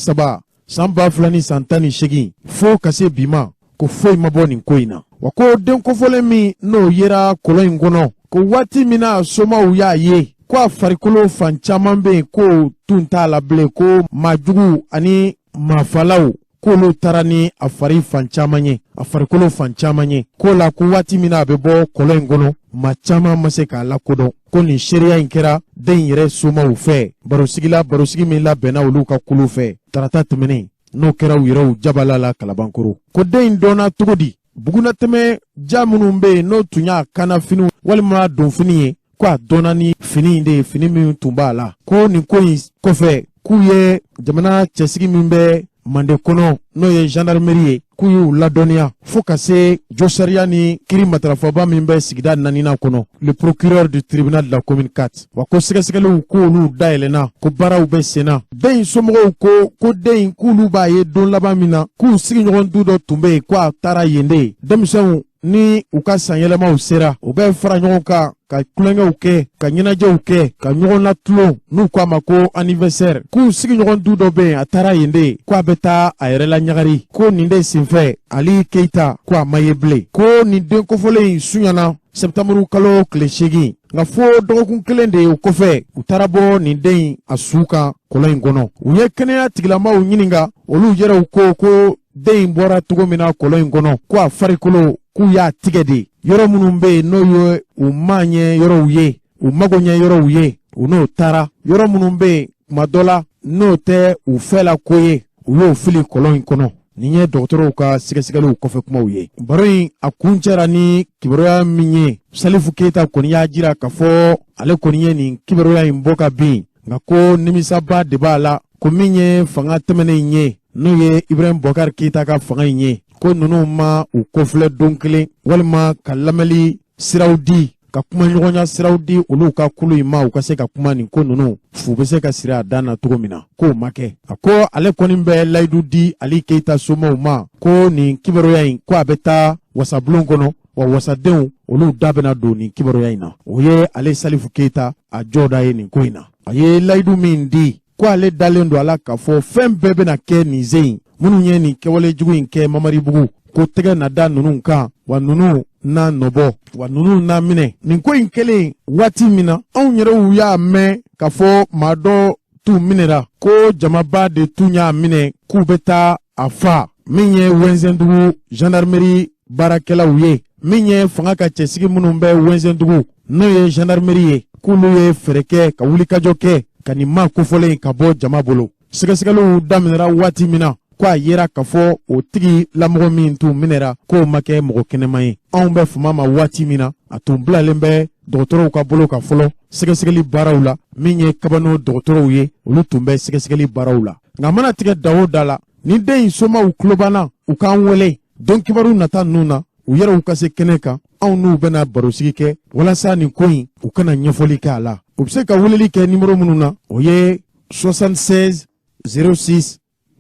san 2018 fo ka se bi ma ko foyi ma bɔ nin ko in na wa ko den kofɔlen min n'o yera kɔlɔn in kɔnɔ ko waati min na somaw y'a ye ko a farikolo fan caman bɛ yen ko tun t'a la bilen ko maajugu ani maafalaw k'olu taara ni a fari fan caman ye a farikolo fan caman ye ko la ko waati min na a bɛ bɔ kɔlɔn in kɔnɔ maa caman ma se k'a lakodɔn ko nin seereya in kɛra den yɛrɛ somaw fɛ barosigi min labɛnna olu ka kulu fɛ tarata tɛmɛnen n'o kɛra u yɛrɛw jabala la kalabankoro ko den in dɔnna cogo di bugunatɛmɛ ja minnu bɛ yen n'o tun y'a kana finiw walima donfini ye ko a dɔnna ni fini in de ye fini min tun b'a la ko nin ko in kɔfɛ k'u ye jamana cɛsigi min bɛ mande kɔnɔ n'o ye gendarmerie ye k'u y'u ladɔnniya fo ka se josariya ni kiri matarafaba min bɛ sigida 4nan kɔnɔ le procureur du tribunal de la commune 4 wa ko sɛgɛsɛgɛliw k'olu dayɛlɛnna ko baaraw bɛ senna den in somɔgɔw ko den in k'olu b'a ye don laban min na k'u sigiɲɔgɔn du dɔ tun bɛ yen ko a taara yen de denmisɛnw ni u ka sanyɛlɛmaw sera u bɛ fara ɲɔgɔn kan ka kulonkɛw kɛ ka ɲɛnajɛw kɛ ka ɲɔgɔn latulon n'u k'a ma ko anniversaire k'u sigiɲɔgɔn du dɔ bɛ yen a taara yen de ko a bɛ taa a yɛrɛ la ɲagari ko nin de senfɛ ali keyita ko a ma ye bilen ko nin den kofɔlen in suɲana sɛptamuru kalo tile 8 nka fo dɔgɔkun kelen de o kɔfɛ u taara bɔ nin den in a su kan kɔlɔn in kɔnɔ u ye kɛnɛya tigilamaw ɲininka olu yɛrɛw ko den in bɔra cogo min na kɔlɔn in kɔnɔ ko a farikolo k'u y'a tigɛ de yɔrɔ minnu bɛ yen n'o ye u ma ɲɛ yɔrɔw ye u mago ɲɛ yɔrɔw ye u n'o taara yɔrɔ minnu bɛ yen kuma dɔ la n'o tɛ u fɛla ko ye u y'o fili kɔlɔn in kɔnɔ nin ye dɔgɔtɔrɔw ka sɛgɛsɛgɛliw kɔfɛ kumaw ye baro in a kun cɛra ni kibaruya min ye salifu keyita kɔni y'a jira k'a fɔ ale kɔni ye nin kibaruya in bɔ ka bin nka ko nimisaba de b'a la ko min ye fanga tɛmɛnen in ye n'o ye ibrahim bɔkari keyita ka fanga in ye ko ninnu ma u kɔfilɛ don kelen walima ka lamɛnli siraw di ka kuma ɲɔgɔnya siraw di olu ka kulu in ma u ka se ka kuma nin ko ninnu fu bɛ se ka siri a dan na cogo min na k'o ma kɛ a ko ale kɔni bɛ layidu di ali keyita somaw ma ko nin kibaruya in ko a bɛ taa wasabulon kɔnɔ wa wasadenw olu da bɛna don nin kibaruya in na o ye ale salifu keyita a jɔda ye nin ko in na a ye layidu min di ko ale dalen don a la k'a fɔ fɛn bɛɛ bɛna kɛ nin sen in minnu ye nin kɛwale jugu in kɛ mamaribugu ko tɛgɛ na da ninnu kan wa ninnu n'a nɔbɔ wa ninnu n'a minɛ nin ko in kɛlen waati min na anw yɛrɛw y'a mɛn k'a fɔ maa dɔ t'u minɛra ko jamaba de tun y'a minɛ k'u bɛ taa a fa min ye wɛnzɛndugu gendarmerie baarakɛlaw ye min ye fanga ka cɛsigi minnu bɛ wɛnzɛndugu n'o ye gendarmerie ye k'olu ye fɛɛrɛ kɛ ka wulikajɔ kɛ ka nin maa kofɔlen ka bɔ jama bolo sɛgɛsɛgɛliw daminɛra waati min na ko a yera k'a fɔ o tigi lamɔgɔ min tun minɛra k'o ma kɛ mɔgɔ kɛnɛman ye anw bɛ fama ma waati min na a tun bilalen bɛ dɔgɔtɔrɔw ka bolo ka fɔlɔ sɛgɛsɛgɛli baaraw la min ye kabano dɔgɔtɔrɔw ye olu tun bɛ sɛgɛsɛgɛli baaraw la nka mana tigɛ da o da la ni den in somaw tulo banna u k'an wele don kibaru nata ninnu na u yɛrɛw ka se kɛnɛ kan anw n'u bɛna barosigi kɛ walasa nin ko in u kana ɲɛfɔli kɛ a la u bɛ se ka weleli kɛ nimero minnu na o ye 76 06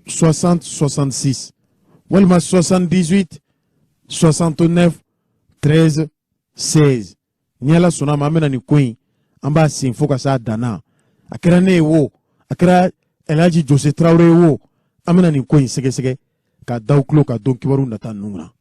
60 66 walima 78 69 13 16 ni ala sɔnna ma an bɛna nin ko in an b'a sen fo ka s'a dan na a kɛra ne ye wo a kɛra Elhaji Jose Traoré ye wo an bɛna nin ko in sɛgɛsɛgɛ ka daw tulo ka don kibaru nata ninnu na.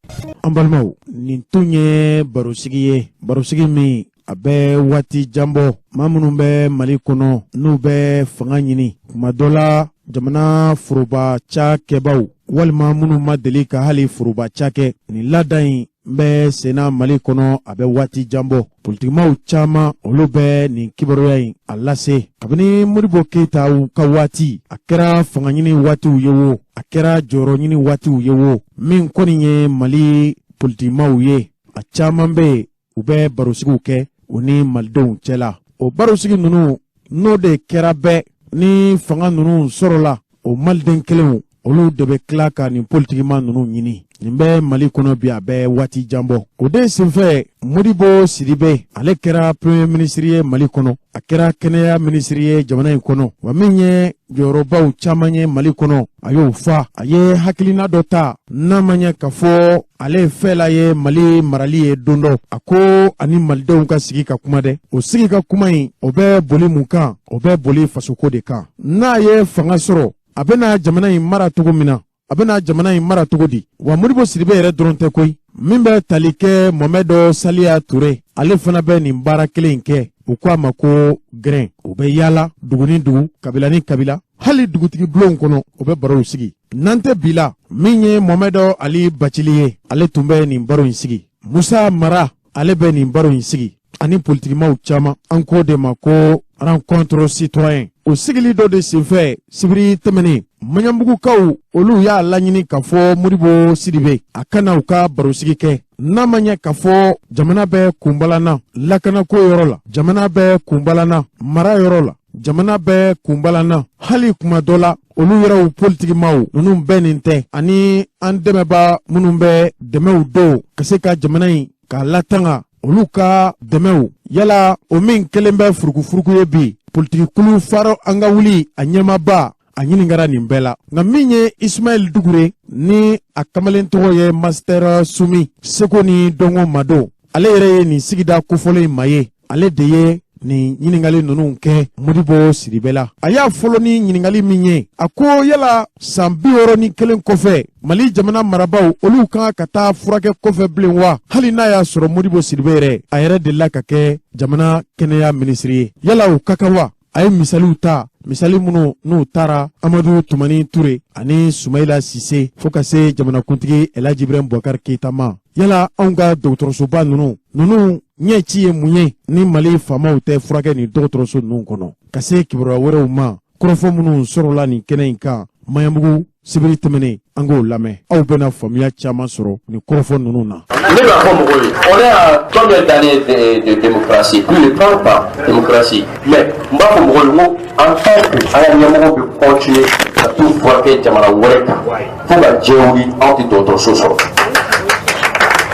An balimaw nin tun ye barosigi ye barosigi min a bɛ waati janbɔ maa minnu bɛ Mali kɔnɔ n'u bɛ fanga ɲini kuma dɔ la jamana foroba cakɛbaw walima minnu ma deli ka hali foroba cakɛ nin laada in bɛ senna Mali kɔnɔ a bɛ waati janbɔ politikimaw caman olu bɛ nin kibaruya in a lase kabini Modibo Keyita ka waati a kɛra fanga ɲini waatiw ye wo a kɛra jɔyɔrɔ ɲini waatiw ye wo min kɔni ye Mali politikimaw ye a caman bɛ u bɛ barosigiw kɛ u ni malidenw cɛla o barosigi ninnu n'o de kɛra bɛɛ ni fanga ninnu sɔrɔla o maliden kelenw olu de bɛ tila ka nin politikima ninnu ɲini nin bɛ Mali kɔnɔ bi a bɛ waati janbɔ o de senfɛ Modibo Sidibe ale kɛra premier ministre ye Mali kɔnɔ a kɛra kɛnɛya ministre ye jamana in kɔnɔ wa min ye jɔyɔrɔbaw caman ye Mali kɔnɔ a y'o fa a ye hakilina dɔ ta n'a ma ɲɛ ka fɔ ale fɛla ye Mali marali ye don dɔ a ko ani malidenw ka sigi ka kuma dɛ o sigi ka kuma in o bɛ boli mun kan o bɛ boli fasoko de kan n'a ye fanga sɔrɔ a bɛna jamana in mara cogo min na a bɛna jamana in mara cogo di wa Modibo Sidibe yɛrɛ dɔrɔn tɛ koyi min bɛ tali kɛ Mohamed Saliya Touré ale fana bɛ nin baara kelen in kɛ u ko a ma ko grain o bɛ yaala dugu ni dugu kabila ni kabila hali dugutigi bulonw kɔnɔ o bɛ barow sigi n'an tɛ bi la min ye Mohamed Ali Bacili ye ale tun bɛ nin baro in sigi Musa Mara ale bɛ nin baro in sigi ani politikimaw caman an ko de ma ko rencontre citoyen o sigili dɔ de senfɛ sibiri tɛmɛnen Maɲanbugukaw olu y'a laɲini ka fɔ Modibo Sidibe a kana u ka barosigi kɛ n'a ma ɲɛ ka fɔ jamana bɛ kunbalana lakanako yɔrɔ la jamana bɛ kunbalana mara yɔrɔ la jamana bɛ kunbalana hali kuma dɔ la olu yɛrɛw politikimaw ninnu bɛɛ nin tɛ ani an dɛmɛba minnu bɛ dɛmɛw don ka se ka jamana in k'a latanga olu ka dɛmɛw yala o min kelen bɛ furukufuruku ye bi politikikulu faro an ka wuli a ɲɛmaba a ɲininkara nin bɛɛ la nka min ye Ismaël Dugure ni a kamalen tɔgɔ ye Master Sumi Seko ni Dɔngo Mado ale yɛrɛ ye nin sigida kofɔlen ma ye ale de ye nin ɲininkali ninnu kɛ Modibo Sidibe la a y'a fɔlɔ ni ɲininkali min ye a ko yala san 61 kɔfɛ Mali jamana marabaw olu kan ka taa furakɛ kɔfɛ bilen wa hali n'a y'a sɔrɔ Modibo Sidibe yɛrɛ a yɛrɛ delila ka kɛ jamana kɛnɛya minisiri ye yala o ka kan wa a ye misaliw ta misali minnu n'u taara Amadu Tumani Ture ani Sumaila Sise fo ka se jamanakuntigi Elhaji Ibrahim Boubacar Keita ma yala anw ka dɔgɔtɔrɔsoba ninnu ɲɛ ci ye mun ye ni Mali faamaw tɛ furakɛ nin dɔgɔtɔrɔso ninnu kɔnɔ ka se kibaruya wɛrɛw ma kɔrɔfɔ minnu sɔrɔla nin kɛnɛ in kan Maɲanbugu sibiri tɛmɛnen an k'o lamɛn aw bɛna faamuya caman sɔrɔ nin kɔrɔfɔ ninnu na. Ne b'a fɔ mɔgɔw ye on est à combien d'années de démocratie plus de 30 ans démocratie mais n b'a fɔ mɔgɔw ye ko en tant que an ka ɲɛmɔgɔ bɛ continuer ka t'u furakɛ jamana wɛrɛ kan fo ka diɲɛ wuli anw tɛ dɔgɔtɔrɔso sɔrɔ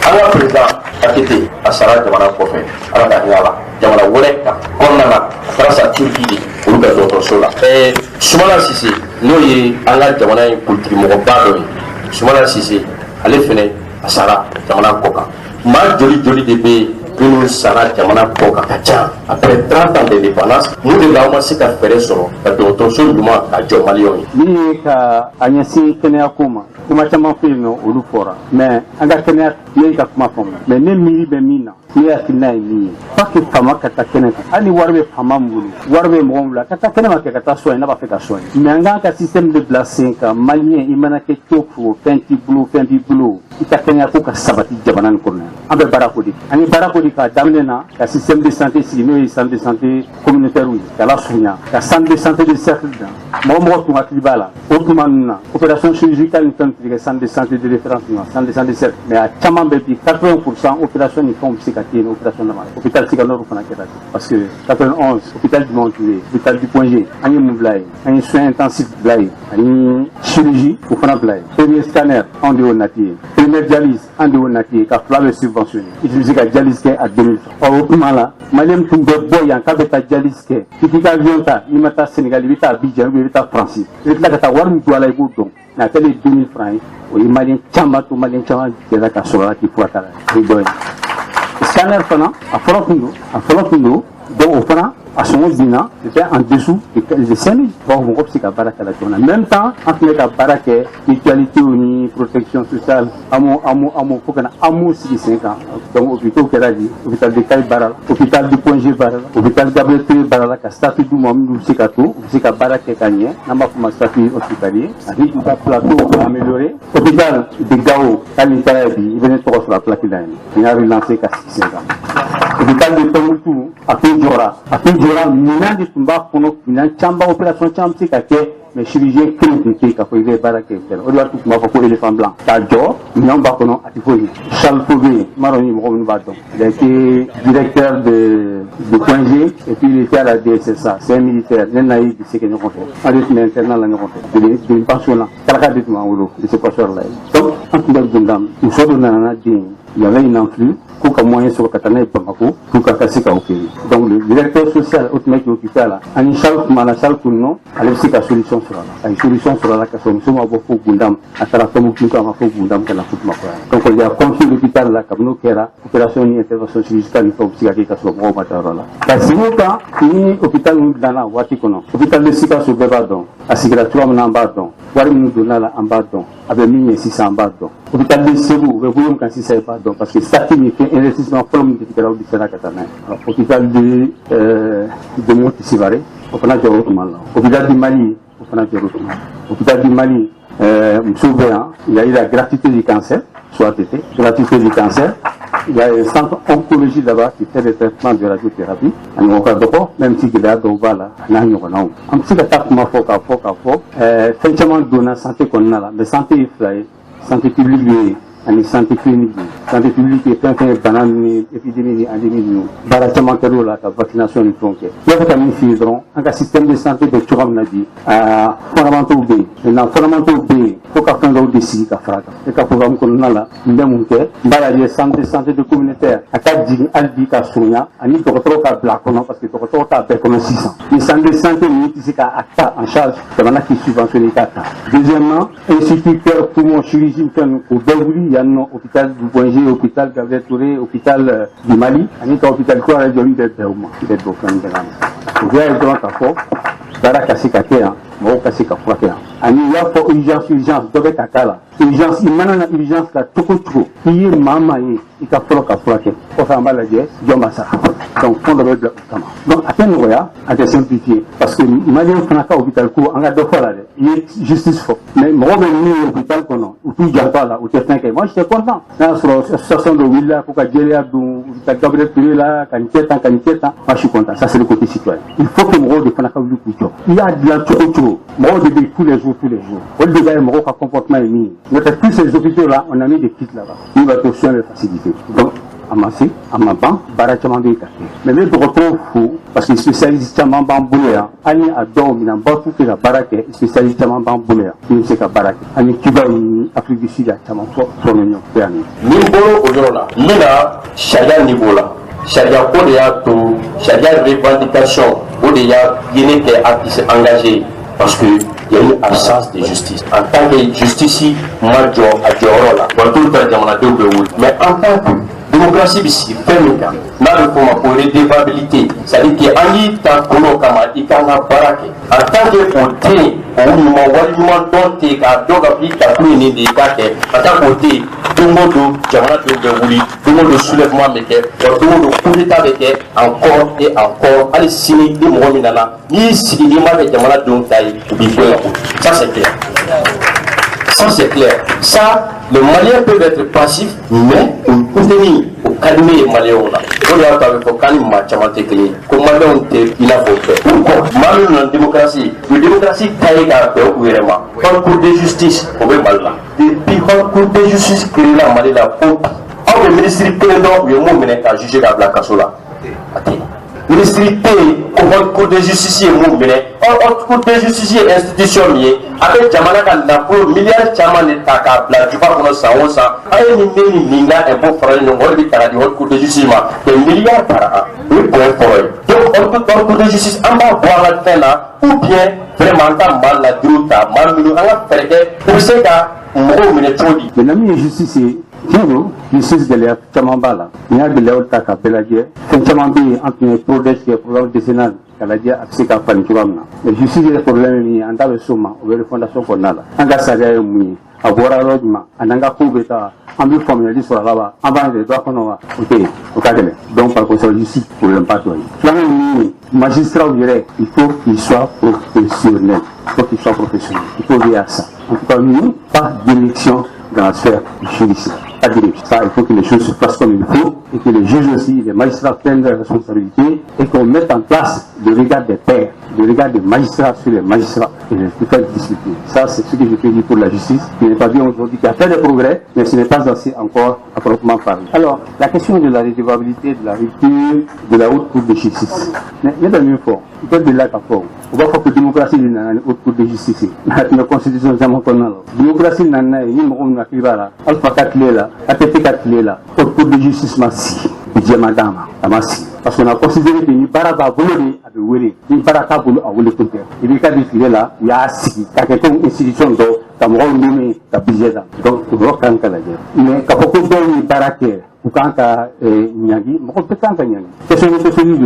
an ka président Akete a sara jamana kɔfɛ ala ka hinɛ a la jamana wɛrɛ kan kɔnɔna na a taara sa Turki de olu bɛ dɔgɔtɔrɔso la Sumala Sise n'o ye an ka jamana in politikimɔgɔba dɔ ye Sumala Sise ale fɛnɛ a sara jamana kɔ kan maa joli joli de bɛ minnu sara jamana kɔ kan ka ca après 30 ans d'indépendance mun de la aw ma se ka fɛɛrɛ sɔrɔ ka dɔgɔtɔrɔso ɲuman ka jɔ maliyɛnw ye. Min ye ka a ɲɛsin kɛnɛyako ma kuma caman fɛ yen nɔ olu fɔra mais an ka kɛnɛya ne y'i ka kuma faamu mais ne miiri bɛ min na ne hakilina ye min ye pas que faama ka taa kɛnɛ kan hali ni wari bɛ faama min bolo wari bɛ mɔgɔ min bolo a ka taa kɛnɛ ma kɛ ka taa soigner n'a b'a fɛ ka soigner mais an k'an ka système de bila sen kan maliyɛn i mana kɛ cogo fɛn t'i bolo fɛn b'i bolo i ka kɛnɛyako ka sabati jamana nin kɔnɔ an bɛ baara ko de an ye baara ko de k'a daminɛ na ka système de santé sigi n'o ye centre de santé communautaire ye ka lasurunya ka centre de santé de cercle dan mɔgɔ tun hakili b'a la o tuma ninnu na opération chirurgicale ni fɛn tun tɛ kɛ centre de santé de référence na centre de santé cercle mais a caman bɛ bi 80% opération ni fɛnw bɛ se ka kɛ yen opération dama hôpital Siganor fana kɛra ten parce que 91 hôpital du Mont-Tué hôpital du Point G an ye mun bila yen an ye soins intensifs bila yen ani chirurgie o fana bila yen premier scanner anw de y'o nati ye première dialyse an de y'o nati ye ka fila bɛ subventionné i tun bɛ se ka dialyse kɛ a 2000 ɔ o tuma la maliyɛn tun bɛ bɔ yan k'a bɛ taa dialyse kɛ i k'i ka avion ta i ma taa Sénégal i bɛ taa Abidjan ou i bɛ taa France i bɛ tila ka taa wari min don a la i b'o dɔn mais a kɛlen 2000 francs ye o ye maliyɛn caman to maliyɛn caman jɛra ka sɔrɔ a la k'i fura ta la o ye dɔ ye scanner fana a fɔlɔ tun don Donc, au plan, à ce moment-là, c'était en dessous de 5 000. Bon, on sait qu'à Barak à la journée. En même temps, entre les Barak, mutualité unie, protection sociale, amour, faut qu'on ait amour 5 ans. Donc, hôpital Keradi, hôpital de Kaï Barala, hôpital de Poingé Barala, hôpital Gabriel Télé Barala, qui a statut du Mohamed Sekato, c'est qu'à Barak et Kanye, n'a pas pour statut hospitalier, avec un plateau pour améliorer. Hôpital de Gao, Kalintarabi, il venait de sur la plaque d'année. Il a relancé qu'à 5 ans. Hôpital de Tomutu, à Péjora, Minan de Tumba, pour nous, Minan Chamba, opération Chamba, c'est qu'à mais chirurgien clinique qui fait baraké on doit tout ma pour éléphant blanc tajo non ba kono atifoyi Charles Fauvé maroni mo ba donc il a été directeur de point G et puis il était à la DSSA c'est un militaire nenaï de ce que nous comptons avec l'internat la nous comptons de une pension là kala de ma wolo de ce passeur là donc en tout cas nous sommes dans il y avait une influx pour qu'un moyen sur Katana et Bamako pour qu'à casser Kaokiri. Donc le directeur social automatique occupé là, à une salle pour la salle pour nous, à l'aide de solution sur la. Une solution sur la question, nous sommes à beaucoup Gundam, à Tarakomu Kinka, à beaucoup Gundam, qu'elle a foutu ma foi. Donc il y a conçu l'hôpital là, comme nous qui est là, opération ni intervention chirurgicale, il faut psychiatrique à ce moment là. Parce que nous, ni hôpital nous dans la Watikono, hôpital de Sika sur Bebadon, à Sigratua en Bardon, Warim nous donne là en Bardon, avec 1600 en Bardon. Hôpital de Sebou, vous voyez quand c'est pas donc parce que ça qui fait investissement comme du Sénégal du Sénégal catalan. Hôpital de Montisivare, on a déjà retrouvé là. Hôpital du Mali, on a déjà retrouvé. Hôpital du Mali, il y a eu la gratuité du cancer, soit été gratuité du cancer. Il y a un centre oncologie là-bas qui fait des traitements de radiothérapie. On a encore même si il y a des là, on a un petit attaque ma faut, finalement donner santé qu'on a là, mais santé santé publique, santé clinique, santé publique est un banane épidémie endémique, baratement terreau la vaccination du frontière. Il y a quand même un système de santé de Turam Nadi, fondamental B. Maintenant, fondamental B, il faut qu'à faire un décide qu'à faire. Et qu'à programme qu'on a là, il y a mon cœur, baladier santé de communautaire, à 4 dîner, à 10 cas soignants, à 10 cas black, parce que tu as comme 600. Les santé, c'est qu'à en charge, c'est maintenant qui subventionne les 4 ans. Deuxièmement, institut cœur pour mon chirurgien, pour Bévouli, il y a un hôpital du Point G, hôpital Gabriel Touré, hôpital du Mali, il y a un hôpital qui a été d'être il y a pour urgence, doit être urgence, il m'a une urgence là, tout. Il y a maman, il y a pour faire maladie, donc, on doit être donc, à peine, à des simplifiés, parce que, malgré qu'on a fait hôpital court, on a 2 fois là, il y a justice fort. Mais, moi, je l'hôpital qu'on a, ou tout, il y a pas là, ou quelqu'un qui moi, j'étais content. Là, sur l'association de Willa, pour qu'à Djelia, l'hôpital Gabriel Touré là, Kanitieta, moi, je suis content. Ça, c'est le côté citoyen. Il faut que moi, je fasse du coup. Il y a de la tout. Moi, je dis tous les jours. Au lieu de moi, comportement est mis. Tous ces hôpitaux là, on a mis des kits là-bas. Il va te soigner les facilités. Donc, amassé, à ma banque, baratement de café. Mais le breton fou, parce que spécialiste à Mambamboulé, Ani a dormi dans beaucoup de la baraque, spécialiste à Mambamboulé, il sait qu'à baraque. Ani Cuba, Afrique du Sud, à Mambamboulé, son union. Niveau aujourd'hui, Mina, Chaga niveau là. Chaga Kodéato, Chaga revendication, Kodéa, il était engagé parce que il y a une absence de justice. En tant que justice, moi, je suis tout le temps, mais en tant que démocratie ici, ferme-la. N'a pour redevabilité. C'est-à-dire qu'il y a un temps kama ikanga barake. En tant que côté, on m'a donné qu'à donc appliquer à tous les nids en tant que côté, tout le monde jamana de Wouli, tout le monde soulèvement méquet, tout le monde coup d'état méquet, encore et encore. Allez, si les mots minala, ni si les mots de jamana donc taille, ça c'est clair. Ça c'est clair. Ça, les Maliens peuvent être passifs, mais pour contenir, pour calmer les Maliens là. On doit avoir calme match clé. Comme Maliens il a fait. Pourquoi? Malheureusement dans la démocratie taille à faire vraiment. Par cour de justice, on veut mal là. Depuis par cour de justice créé la Mali là pour. Alors le ministre président, il y a un moment à juger la Black Kasola. Le ministre au cour de justice est mon or cour de justice est institution liée avec jamana kan na pour milliards chaman de taka la du pas qu'on sa osa ay ni ninga et bon frère no ngol bi tara di cour de justice ma des milliards par an oui pour donc on peut cour de justice en bas voir la fin là ou bien vraiment ta mal la druta mal mi anga ferke pour ça ka mo mine chodi mais la justice Tiɲɛ justice gɛlɛya caman b'a la n y'a gɛlɛyaw ta ka bɛɛ lajɛ fɛn caman bɛ yen an tun ye PRODES kɛ programme décennal ka lajɛ a bɛ se ka falen cogoya min na mais justice yɛrɛ problème ye min ye an t'a bɛ s'o ma o bɛ refondation kɔnɔna la an ka sariya ye mun ye a bɔra yɔrɔ jumɛn a n'an ka kow bɛ taa an bɛ faamuyali sɔrɔ a la wa an b'an yɛrɛ dɔ kɔnɔ wa o tɛ yen o ka gɛlɛn donc par conséquent justice problème ba dɔ ye filanan ye min ye magistrats yɛrɛ il faut qu'ils soient professionnels il faut veiller à ça en tout cas nous pas d'élection dans la sphère judiciaire. Pas direction. Ça, il faut que les choses se passent comme il faut et que les juges aussi, les magistrats prennent leurs responsabilités et qu'on mette en place le regard des pairs, le regard des magistrats sur les magistrats et les différentes disciplines. Ça, c'est ce que je peux dire pour la justice, qui n'est pas bien aujourd'hui, qui a fait des progrès, mais ce n'est pas assez encore à proprement parler. Alors, la question de la résolvabilité, de la rupture de la haute cour de justice. Il y a des mieux forts. Il peut être de là qu'à fort. On va faire que la démocratie est dans la haute cour de justice. La constitution, c'est mon La démocratie, c'est la alpha 4 là, ATP 4 là, haute cour de justice, massi, madame, massi. Parce qu'on a considéré que ni baraka volé à Wéré, ni baraka volé à Wéré Côté. Et les cas de là, il y a assis, il y a quelques institutions d'eau, comme on nommé la budget. Donc, on va quand la guerre. Mais quand on donne les baraques, ou quand Nyagi, on peut quand Nyagi. C'est ce que c'est lui,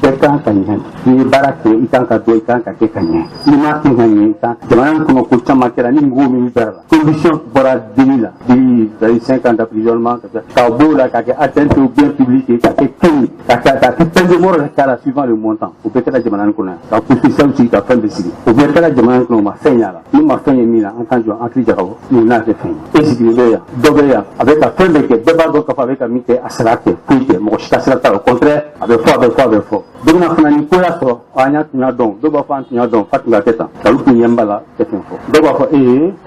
c'est quand Nyagi. Les baraques, il quand Kado, il quand Kakanya. Les marques Nyagi, quand Jaman, comme on peut chamber, ni gros militaire. Condition pour la délit, des 5 ans d'emprisonnement, Kabo, la atteinte au bien public, et qui peine de mort la suivant le montant. Au peut-être la Jamanan Kona. La position aussi qui a fait décider. Au peut-être la Jamanan Kona m'a fait là. Nous m'a fait là en tant qu'entrée Jarabo. Nous n'a fait. Et si tu veux, Dobeya, avec la fin de que débat donc avec la mité à Salate, puis mon chita au contraire, avec fort. Donc on a fait un peu là, on a tenu donc, deux fois tenu donc, pas la tête. Ça nous tient là, c'est un fort. Deux fois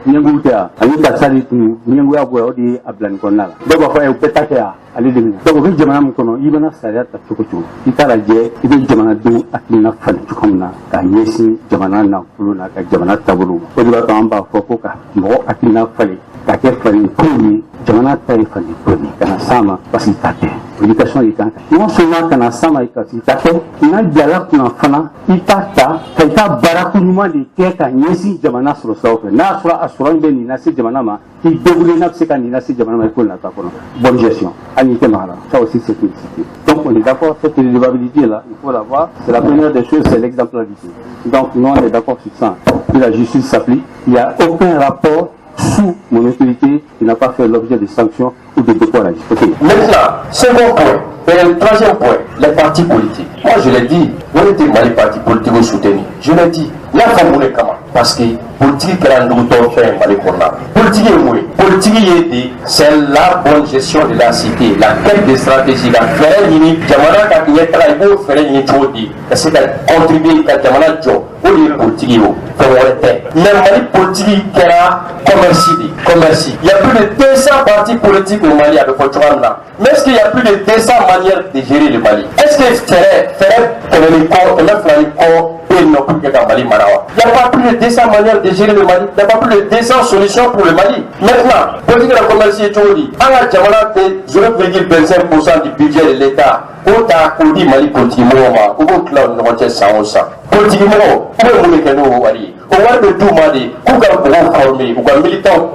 Nyangouta, Anita Salit, Nyangouya Boudi, Ablan Konala. Deux fois peut-être allez devenir. Donc au Jamanan Kono, il va s'arrêter à Chokocho. Il t'a la guerre, il veut Jamana d'où Akina Fan Chukomna, Kanyesi, Jamana Napuluna, Jamana Tabulu. Au delà d'un bas Fokoka, Moro Akina Fali, Kake Fali, Pumi, Jamana Taï Fali, Pumi, Kanasama, Pasitake. L'éducation est quand non seulement Kanasama et Pasitake, il y a dialogue dans Fana, il t'a barakunuma de Keka, Yesi, Jamana sur le socle, Nasra Asuran Beni, Nasi Jamanama, qui déroule Napsekan, Nasi Jamanama, bonne gestion. Ça aussi c'est une cité. Donc on est d'accord, cette résolvabilité là, il faut la voir. C'est la première des choses, c'est l'exemplarité. Donc nous on est d'accord sur ça. Que la justice s'applique, il n'y a aucun rapport sous mon autorité qui n'a pas fait l'objet de sanctions ou de dépôt à la justice. Okay. Maintenant, second point, et le troisième point, les partis politiques. Moi je l'ai dit, on était mal les partis politiques vous soutenir. Je l'ai dit, il y a pas de comment. Parce que politique est un douteur fait mal politique est mouillé. Politique est dit, c'est la bonne gestion de la cité, la quête de stratégie, la faire une Jamana qui est là, il faut faire une chose, c'est qu'elle contribue à Jamana Joe, ou les politiques, mais Mali politique qui est commercial. Il y a plus de 200 partis politiques au Mali avec votre là. Mais est-ce qu'il y a plus de 200 manières de gérer le Mali? Est-ce que faire comme les corps, et mettre les corps, il n'y a pas plus de 200 manières de gérer le Mali. Il n'y a pas plus de 200 solutions pour le Mali. Maintenant, politique de la commerce est tout dit. En Jamana fait 0,25% du budget de l'État. Pour ta dit Mali continue, ou vous clown ne retient ça ou ça. Politique, comment vous mettez nous au Mali? Au moins de tout Mali, vous avez formé, vous avez militant,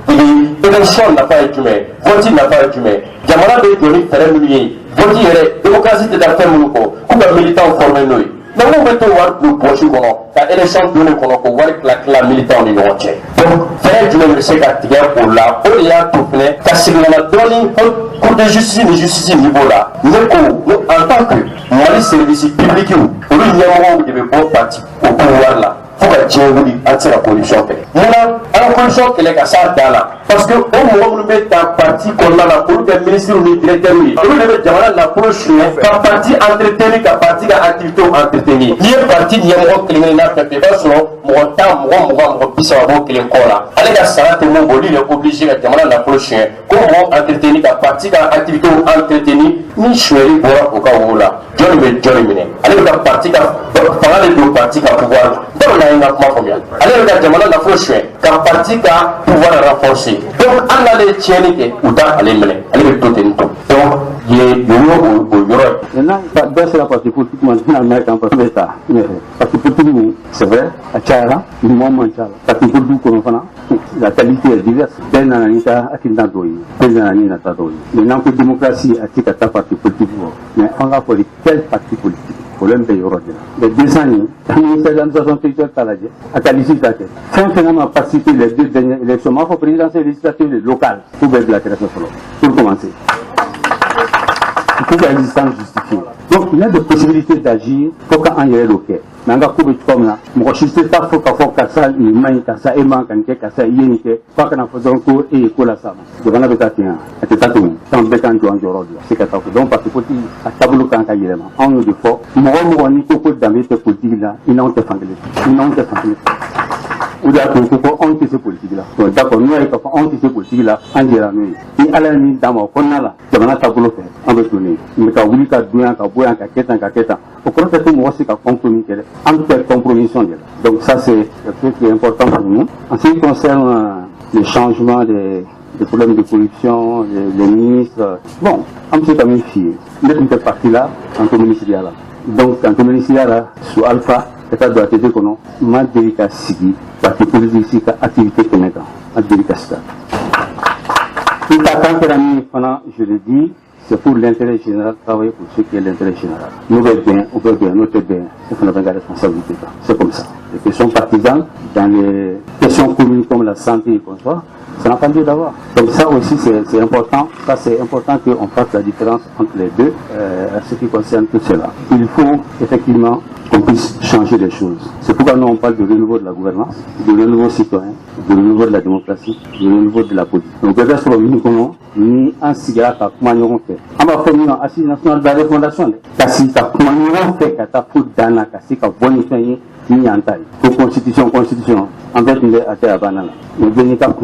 l'élection n'a pas été humaine, vote n'a pas été humain. Jamana de donner faire un millier, vote démocratie de la ferme, vous avez militant formé nous. Mais vous mettez le projet la élection donne qu'on voit la militant de l'Europe. Donc, faire du même c'est qu'à pour la ODA tout plein, parce que nous avons donné pour de justice niveau là. Nous, en tant que Mali service public, nous avons des bons partis au pouvoir là. Faut que Dieu vous dise anti la corruption. Maintenant, la corruption qui est à ça dans là. Parce que au moment où nous mettons un parti qu'on a la pour des ministres ou des directeurs, nous devons l'approche qu'un parti entretenu, qu'un parti activité entretenu. Il y a un parti qui est mort qui est là, qui est selon mon temps, mon pisse à mon qui est encore là. Allez, la salade est mon il est obligé de l'approche. Comment entretenir qu'un parti activité entretenu, ni chéri pour au cas où là. Johnny Mine. Allez, le parti qui a parlé de parti qui a pouvoir. Allez, regarde, Jamana n'a pas choisi qu'un parti qui a pouvoir renforcer. Donc, on a les tiennes ou dans les mener. Allez, le tout est tout. Donc, il y a eu maintenant, c'est la partie politique, maintenant, on a un peu d'État. Parce que politique, c'est vrai, à Tchara, du moment Tchara. Parce que politique, on a La qualité est diverse. Ben Nanita Akindandoi, Ben Nanina Tadoi. Maintenant que la démocratie a été un parti politique, mais on a pour quel parti politique? Pour l'MP Europe. Les 2 années, le ministère de l'administration territoriale a qualifié la tête. Finalement, participé les 2 dernières élections, mais il faut présidentielle et législative locales pour faire de la création solo. Pour commencer. Il faut que l'existence justifiée. Donc, il y a des possibilités d'agir pour qu'on y ait le quai. Mais on va couper comme là. Moi, je ne sais pas si on a ça, il manque ça, il manque ça, il y a pas qu'on a fait un cours et il faut la salle. Je vais en avoir un. C'est ça tout. Tant que quand tu en joues, c'est que ça. Donc, parce que pour dire, à tableau quand il y a on nous dit fort. Moi, on est beaucoup d'amis de politique là, ils n'ont pas fait. Ils n'ont pas fait. Ou d'accord, il faut on qui se politique là. D'accord, nous, il faut on qui se politique là, en dirait nous. Et à la limite, dans mon qu'on a là, je vais en tableau faire. On va tourner. Mais quand vous dites qu'à douer, qu'à boire, qu'à quêter, au contraire, tout le monde sait qu'à compromis, en toute compromission. Donc ça, c'est quelque chose qui est important pour nous. En ce qui concerne les changements des problèmes de corruption, les ministres, bon, on s'est quand même fier. Mettre une partie là, en communiste là. Donc, en communiste là, sous Alpha, ça doit être que non, ma délicatité, parce que politique, activité que maintenant, ma délicatité. Tout à quand que la mise pendant, je le dis, c'est pour l'intérêt général, travailler pour ce qui est l'intérêt général. Nous veut bien, on veut bien, notre bien, c'est qu'on a la responsabilité. C'est comme ça. Les questions partisanes, dans les questions communes comme la santé et comme ça n'a pas lieu d'avoir. Donc ça aussi c'est important. Ça c'est important qu'on fasse la différence entre les deux, à ce qui concerne tout cela. Il faut effectivement qu'on puisse changer les choses. C'est pourquoi nous on parle de renouveau de la gouvernance, de renouveau citoyen, de renouveau de la démocratie, de renouveau de la politique. Donc peut-être sur le comment ni un cigare à comment nous fait. On va faire une assise nationale de la refondation. Kasi à comment nous fait qu'à ta faute d'ana, kasi qu'à bonne fin ni en taille. Pour constitution, en fait, il est à terre à banane. Mais bien évidemment,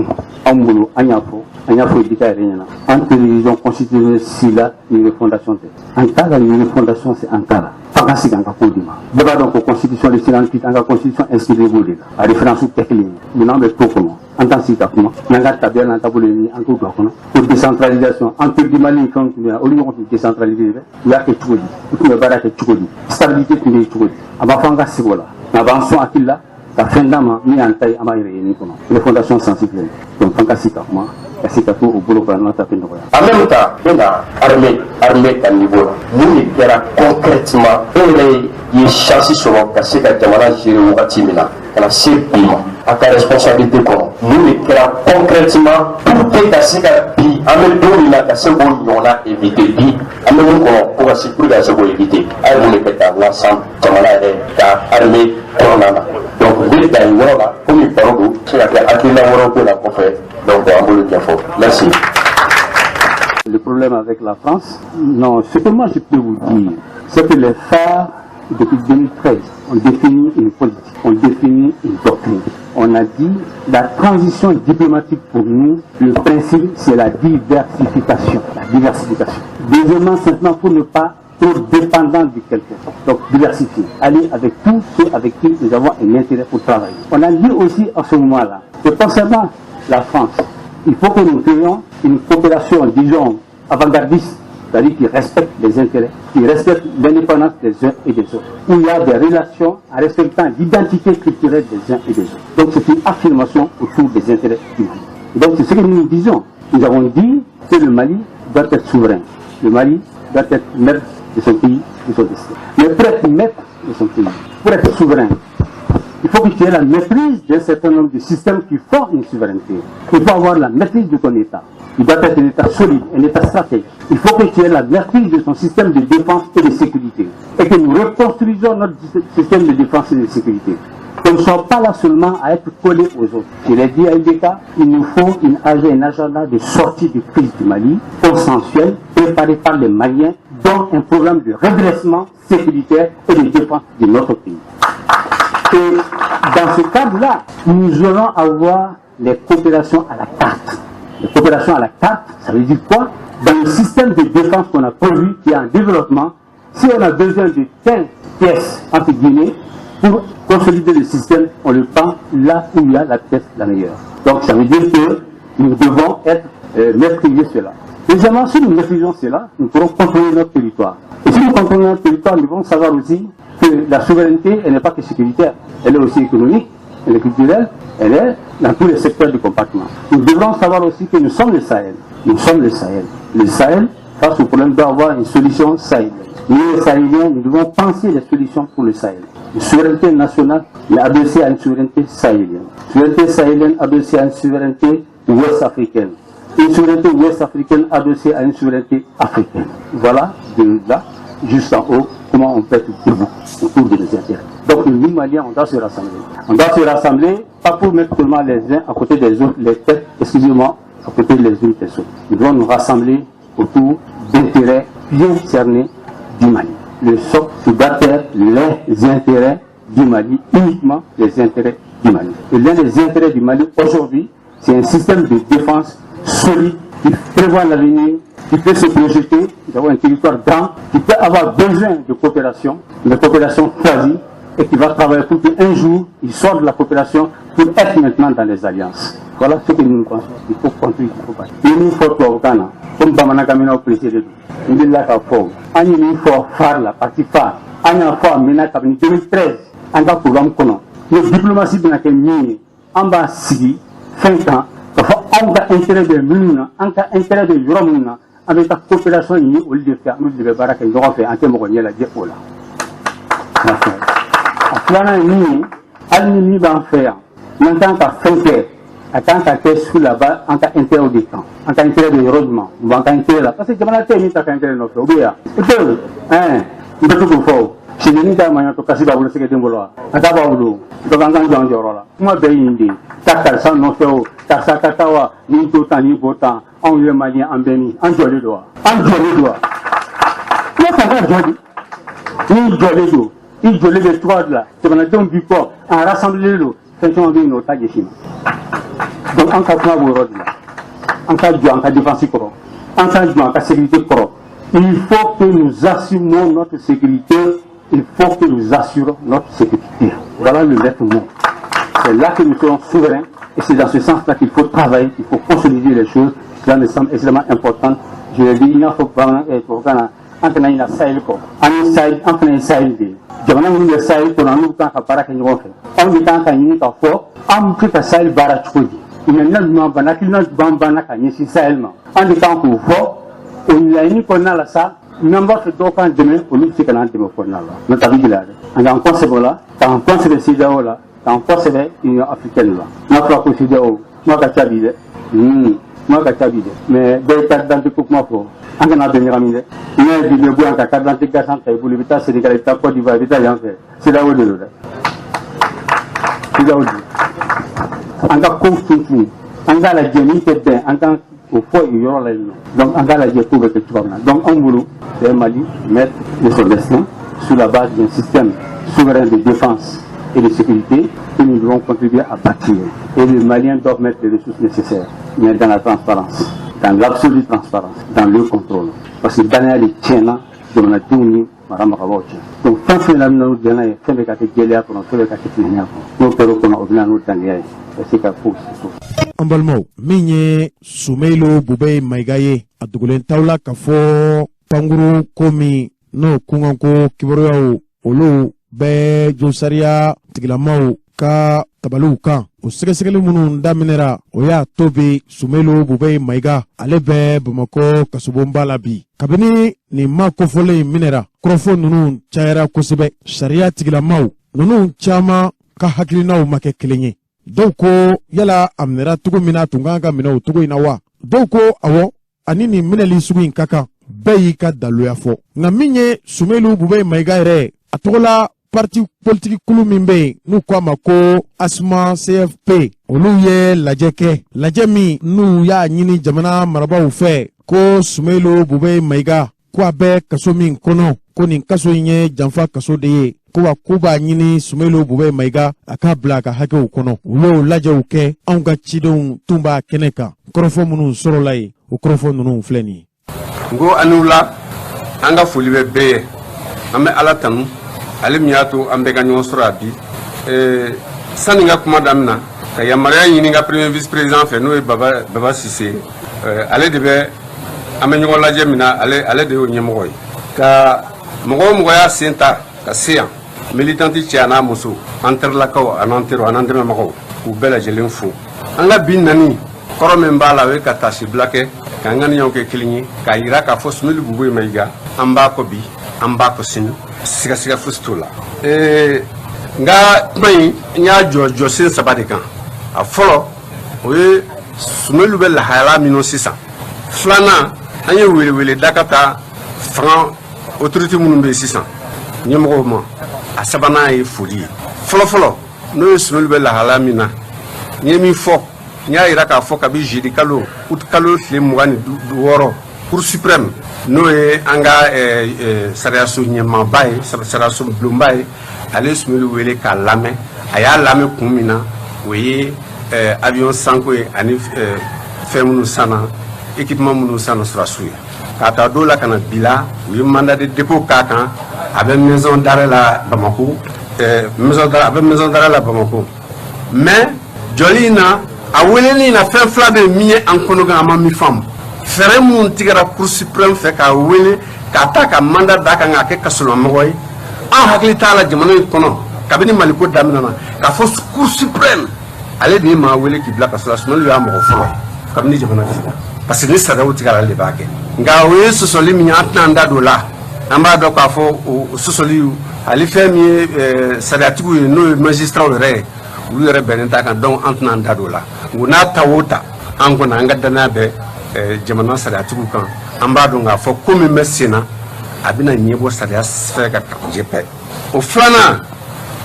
en boulot, en yafo, édité à rien. Entre les régions constitutionnelles, si là, une refondation. En tas, une refondation, c'est en tas. Pas qu'à c'est un cas pour demain. D'abord, donc, aux constitutions, les silences, en la constitution, inscrivez vous là. À référence au technique. Nous n'avons pas comment. En tant que comment. Nous n'avons pas bien en taboulet, en tout cas, pour décentralisation. Entre les Mali, quand tu as, au lieu de décentraliser, il y a que tu dis. Tu ne vas pas que tu dis. Stabilité, tu dis, tu dis. Avant, c'est voilà. Avançons à qui là, la fin d'âme, mis en taille à ma réunion. Les fondations sensibles. Donc, tant qu'à c'est moi, c'est qu'à tout au boulot pour notre appel. En même temps, il y a armée à niveau là. Nous, il y a concrètement, il y a chance sur le cas, c'est qu'à Jamala gérer au Ratimina, à la CPI, à ta responsabilité comme nous, il y a concrètement, tout est à ce qu'il en même temps, il y a ce qu'on a évité, en même temps, on va se prouver à ce qu'on a évité. À vous, les pétards, l'ensemble, Jamala est armée, donc, vous êtes dans le là, comme il parle, c'est la qu'on fait. Donc, on va le bien fort. Merci. Le problème avec la France, non, ce que moi je peux vous dire, c'est que les phares, depuis 2013, ont défini une politique, ont défini une doctrine. On a dit, la transition diplomatique pour nous, le principe, c'est la diversification. La diversification. Deuxièmement, simplement pour ne pas trop dépendant de quelqu'un. Donc, diversifier. Aller avec tous ceux avec qui nous avons un intérêt pour travailler. On a dit aussi à ce moment-là, que concernant la France, il faut que nous créions une coopération, disons, avant-gardiste, c'est-à-dire qui respecte les intérêts, qui respecte l'indépendance des uns et des autres, où il y a des relations en respectant l'identité culturelle des uns et des autres. Donc c'est une affirmation autour des intérêts du Mali. Et donc c'est ce que nous disons. Nous avons dit que le Mali doit être souverain. Le Mali doit être maître de son pays, de son destin. Mais pour être maître de son pays, pour être souverain, il faut que tu aies la maîtrise d'un certain nombre de systèmes qui font une souveraineté. Il faut avoir la maîtrise de ton État. Il doit être un État solide, un État stratégique. Il faut que tu aies la maîtrise de ton système de défense et de sécurité. Et que nous reconstruisons notre système de défense et de sécurité. Nous ne sommes pas là seulement à être collés aux autres. Je l'ai dit à IDK, il nous faut un agenda de sortie de crise du Mali, consensuel, préparé par les Maliens, dont un programme de redressement sécuritaire et de défense de notre pays. Et dans ce cadre-là, nous allons avoir les coopérations à la carte. Les coopérations à la carte, ça veut dire quoi? Dans le système de défense qu'on a prévu, qui est en développement, si on a besoin de telle pièce, entre guillemets, pour consolider le système, on le prend là où il y a la pièce la meilleure. Donc ça veut dire que nous devons être maîtriser cela. Deuxièmement, si nous maîtrisons cela, nous pourrons contrôler notre territoire. Et si nous contrôlons notre territoire, nous devons savoir aussi que la souveraineté, elle n'est pas que sécuritaire, elle est aussi économique, elle est culturelle, elle est dans tous les secteurs du compartiment. Nous devrons savoir aussi que nous sommes le Sahel. Nous sommes le Sahel. Le Sahel, face au problème, doit avoir une solution sahélienne. Nous, les Sahéliens, nous devons penser les solutions pour le Sahel. Une souveraineté nationale, mais adossée à une souveraineté sahélienne. Souveraineté sahélienne adossée à une souveraineté ouest-africaine. Une souveraineté ouest-africaine adossée à une souveraineté africaine. Voilà, de là, juste en haut, comment on peut être debout autour de nos intérêts. Donc nous, Maliens, on doit se rassembler. On doit se rassembler, pas pour mettre seulement les uns à côté des autres, les têtes, excusez-moi, à côté les unes des autres. Nous devons nous rassembler autour d'intérêts bien cernés du Mali. Le socle, c'est d'atteindre les intérêts du Mali, uniquement les intérêts du Mali. Et l'un des intérêts du Mali aujourd'hui, c'est un système de défense solide qui prévoit l'avenir, qui peut se projeter, d'avoir un territoire grand, qui peut avoir besoin de coopération, de coopération choisie, et qui va travailler pour qu'un jour, il sorte de la coopération pour être maintenant dans les alliances. Voilà ce que nous pensons. Il faut construire, il faut bâtir. Il nous faut au Ghana, comme Bamana Kamina au président. Il est là qu'à fort. Il nous faut faire la partie phare. Il nous faut amener en 2013, en cas programme qu'on a. La diplomatie de laquelle nous, en bas, si, 5 ans, on a intérêt de l'Union, on a intérêt de l'Union, avec la coopération, il y a de faire, nous devons faire un témoignage à la diapola. Cela nous, nous va faire, en tant qu'à faire, en tant qu'à sous là-bas, en tant qu'intérêt du temps, en tant qu'intérêt de rodement, en tant qu'intérêt là. Parce que je m'en ai dit, intérêt de notre obéa. Et puis, il faut tout faire. Si nous n'avons pas de casser la boule, c'est que nous voulons. À d'abord, nous avons un grand jour là. Moi, Béindi, Takal, sans nos feux, Tassa Katawa, ni tout temps, ni beau temps, on lui malien en béni, en joli doigt. En joli doigt. Moi, ça va joli. Ni joli doigt. Il joli de trois là. C'est qu'on a donc du corps, en rassembler l'eau. C'est qu'on a vu nos tailles ici. Donc, en cas de là, en cas de en cas de défense, en cas de en cas de sécurité, il faut que nous assumons notre sécurité. Il faut que nous assurons notre sécurité. Voilà le maître mot. C'est là que nous serons souverains et c'est dans ce sens-là qu'il faut travailler, qu'il faut consolider les choses. Cela me semble extrêmement important. Je le dis, il ne faut pas être entre les Sahel, en Sahel, entre les Sahel. Jamana nous le Sahel pour nous quand on parle que nous fait. On dit quand on est en fort, on peut que Sahel baratchoudi. Il n'y a pas de bana qui n'a pas de bana qui n'est pas Sahel. On dit quand on fort, on a une qu'on a la salle. Number fait d'aucun demain pour nous c'est qu'on a un téléphone là. Notre avis là. On a encore ce là, on pense le CDAO là, on pense l'Union africaine là. Notre CDAO, moi Kachabide, moi Kachabide. Mais des cartes d'identité pour moi pour. On a venir à mine. Mais du début en carte d'identité à Santé pour l'État sénégalais, l'État Côte d'Ivoire, l'État y en fait. C'est là où de l'autre. C'est là où. On a construit, on a la génie on a au fond, il y aura la ligne. Donc, on va la dire pour que tu vas. Donc, en boulot, c'est Mali mettre de son destin sur la base d'un système souverain de défense et de sécurité que nous devons contribuer à bâtir. Et les Maliens doivent mettre les ressources nécessaires, mais dans la transparence, dans l'absolue transparence, dans le contrôle. Parce que dans les tiens, de mon atelier, donc, tant que nous avons dit que nous avons fait des pour nous faire des nous avons fait des Ambalmo, minye Soumeilo Boubé Maigaye, a Dugulen Taula Kafo, Panguru Komi, no Kunganko, Kiboreau, Olu, Be, Josaria, Tigilamau, Ka, Tabaluka, o Segesegele Munun Daminera, Oya Tobi, Soumeilo Boubé Maiga, Alebe, Bumako, Kasubomba Labi. Kabini ni Mako Fole Minera, Krofo Nunun, Chaira Kosebe, Sharia Tigilamau, Nunun Chama, Ka Haklinau Make Kilenye. Doko yala amnera tugo mina tunganga mina tugo inawa. Doko awo anini mineli sugu kaka bayi ka daluya fo. Na minye Soumeilo Boubé Maiga ere atola parti politique kulu mimbe nu kwa mako asma CFP olu ye laje mi nu ya nyini jamana maraba ufe ko Soumeilo Boubé Maiga kwa be kaso min kono ko nin kaso nye janfa kaso de ko kuba nyini Soumeilo Boubé Maiga akabla ka hake ukono ulo laje uke anga chidon tumba keneka krofo munu sorolai o krofo nunu fleni ngo anula anga fulibe be ame alatanu alimiato ambega nyosra bi saninga kuma damna ka yamara yini nga premier vice président fe no baba Cissé ale de be amenyo laje mina ale de onyemoy ka mogo ya senta ka sian militanti cɛ n'a muso an terilakaw an'an teriw an'an dɛmɛbagaw k'u bɛɛ lajɛlen fo an ka bi nani kɔrɔ min b'a la o ye ka tasibila kɛ k'an ŋaniyaw kɛ kelen ye k'a yira k'a fɔ Sumeli Bubu ye Mayiga an b'a kɔ bi an b'a kɔ sini sigasiga fosi t'o la nka kuma in n y'a jɔ sen 3 de kan a fɔlɔ o ye Sumeli bɛ lahala minnu sisan filanan an ye wele da ka taa fanga autorité minnu bɛ yen sisan ɲɛmɔgɔw ma a sabanan ye foli ye fɔlɔfɔlɔ n'o ye Sumeli bɛ lahala min na n ye min fɔ n y'a yira k'a fɔ kabi jeudi kalo août kalo tile 26 Cour suprême n'o ye an ka sariyaso ɲɛmaaba ye sariyaso bulonba ye ale Sumeli wele k'a lamɛn a y'a lamɛn kun min na o ye avion sanko ye ani fɛn minnu sanna équipement minnu sanna sɔrɔsiw ye k'a ta dɔw la ka na bi la u ye mandat de dépôt k'a kan a bɛ maison d'arrêt la Bamako a bɛ maison d'arrêt la Bamako mais jɔli in na a weleli in na fɛn fila bɛ min ye an kɔnɔ kan a ma min faamu fɛɛrɛ minnu tigɛra Cour suprême fɛ k'a wele k'a ta ka mandat d'a kan k'a kɛ kasolamɔgɔ ye an hakili t'a la jamana in kɔnɔ kabini Maliko daminɛna k'a fɔ Cour suprême ale de ye maa wele k'i bila kaso la Sumeli y'a mɔgɔ fɔlɔ ye kabini jamana tigɛra parce que ni sariyaw tigɛra ale de b'a kɛ nka o ye sɔsɔli min ye an tɛna an da don o la an b'a dɔn k'a fɔ o sɔsɔli ale fɛn min ye sariyatigiw ye n'o ye magistrat yɛrɛ ye olu yɛrɛ bɛnnen t'a kan donc an tɛna an da don o la o n'a ta o ta an kɔni an ka danaya bɛ jamana sariyatigiw kan an b'a dɔn k'a fɔ ko min bɛ sen na a bɛna ɲɛbɔ sariya fɛ ka kalanjɛ pɛ o filanan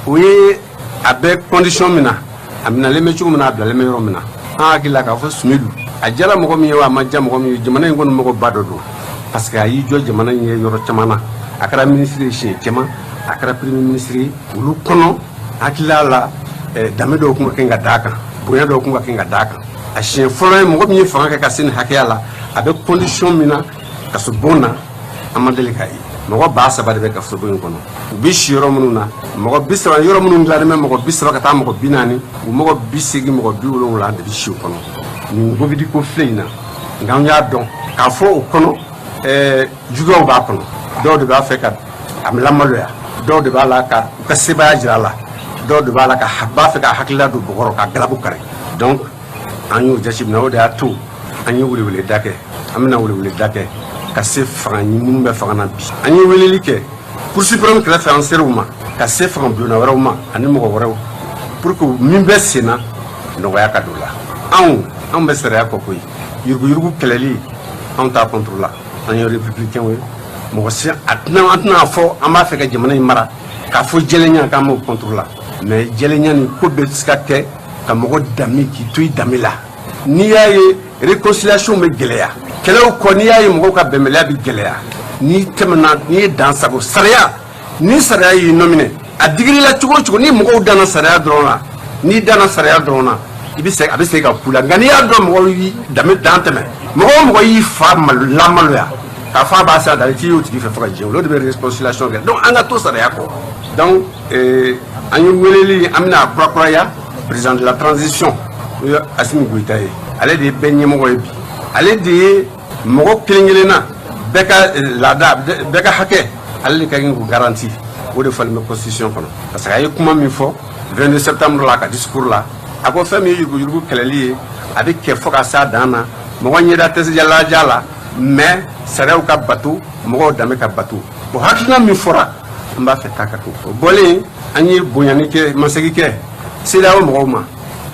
o ye a bɛ condition min na a minɛlen bɛ cogo min na a bilalen bɛ yɔrɔ min na an hakili la k'a fɔ Sumeli a jala mɔgɔ min ye wa a ma ja mɔgɔ min ye jamana in kɔni mɔgɔ ba dɔ don parce que a y'i jɔ jamana in ye yɔrɔ caman na a kɛra ministre ye siɲɛ caman a kɛra premier ministre ye olu kɔnɔ hakilila la danbe dɔw kun ka kɛ ka d'a kan bonya dɔw kun ka kɛ ka d'a kan a siɲɛ fɔlɔ ye mɔgɔ min ye fanga kɛ ka se nin hakɛya la a bɛ condition min na kaso bon na an ma deli k'a ye mɔgɔ 3,000 de bɛ kaso bon in kɔnɔ u bɛ si yɔrɔ minnu na mɔgɔ 30 yɔrɔ minnu dilannen bɛ mɔgɔ 30 ka taa mɔgɔ 40 u mɔgɔ 80 mɔgɔ 70 de bɛ si o kɔnɔ nin covid ko filɛ in na nka an y'a dɔn k'a fɔ o kɔnɔ juguyaw b'a kɔnɔ dɔw de b'a fɛ ka a lamaloya dɔw de b'a la ka u ka sebaya jira a la dɔw de b'a la ka b'a fɛ ka hakilila don bɔgɔrɔ ka galabu kari donc an y'o jateminɛ o de y'a to an ye weleweleda kɛ an bɛna weleweleda kɛ ka se fanga ɲini minnu bɛ fanga na bi an ye weleli kɛ Cour suprême kɛrɛfɛ an ser'u ma ka se fanga bulonna wɛrɛw ma ani mɔgɔ wɛrɛw pour que min bɛ sen na nɔgɔya ka don o la anw bɛ sariya kɔ koyi yuruguyurugu kɛlɛli anw t'a contre la an ye républicain ye mɔgɔ si an tɛna fɔ an b'a fɛ ka jamana in mara k'a fɔ jɛlenya k'an m'o contre la mais jɛlenya nin ko bɛ se ka kɛ ka mɔgɔ danbe k'i to i danbe la n'i y'a ye réconciliation bɛ gɛlɛya kɛlɛw kɔ n'i y'a ye mɔgɔw ka bɛnbaliya bɛ gɛlɛya n'i tɛmɛna n'i ye dan sago sariya ni sariya y'i nominɛ a digirila cogo o cogo ni mɔgɔw danna sariya dɔrɔn na n'i danna sariya dɔrɔn na a bɛ se ka ku la nka n'i y'a dɔn mɔgɔw y'i danbe dan tɛmɛ mɔgɔ o mɔgɔ y'i fa lamaloya k'a fɔ a b'a se a da i t'i y'o tigi fɛ fo ka diɲɛ olu de bɛ réconciliation kɛ donc an ka to sariya kɔ donc an ye weleli an bɛna kurakuraya président de la transition o ye Asimi Goyita ye ale de ye bɛɛ ɲɛmɔgɔ ye bi ale de ye mɔgɔ kelen-kelenna bɛɛ ka laada bɛɛ ka hakɛ ale de ka kan k'o garanti o de fɔlen bɛ constitution kɔnɔ parce que a ye kuma min fɔ 22 septembre la a ka discours la a ko fɛn min ye yuruguyurugu kɛlɛli ye a bɛ kɛ fo ka s'a dan na mɔgɔ ɲɛda tɛ se jalaja la mais sariyaw ka bato mɔgɔw danbe ka bato o hakilina min fɔra an b'a fɛ ta ka to o bɔlen an ye bonyani kɛ masegi kɛ CEDEAO mɔgɔw ma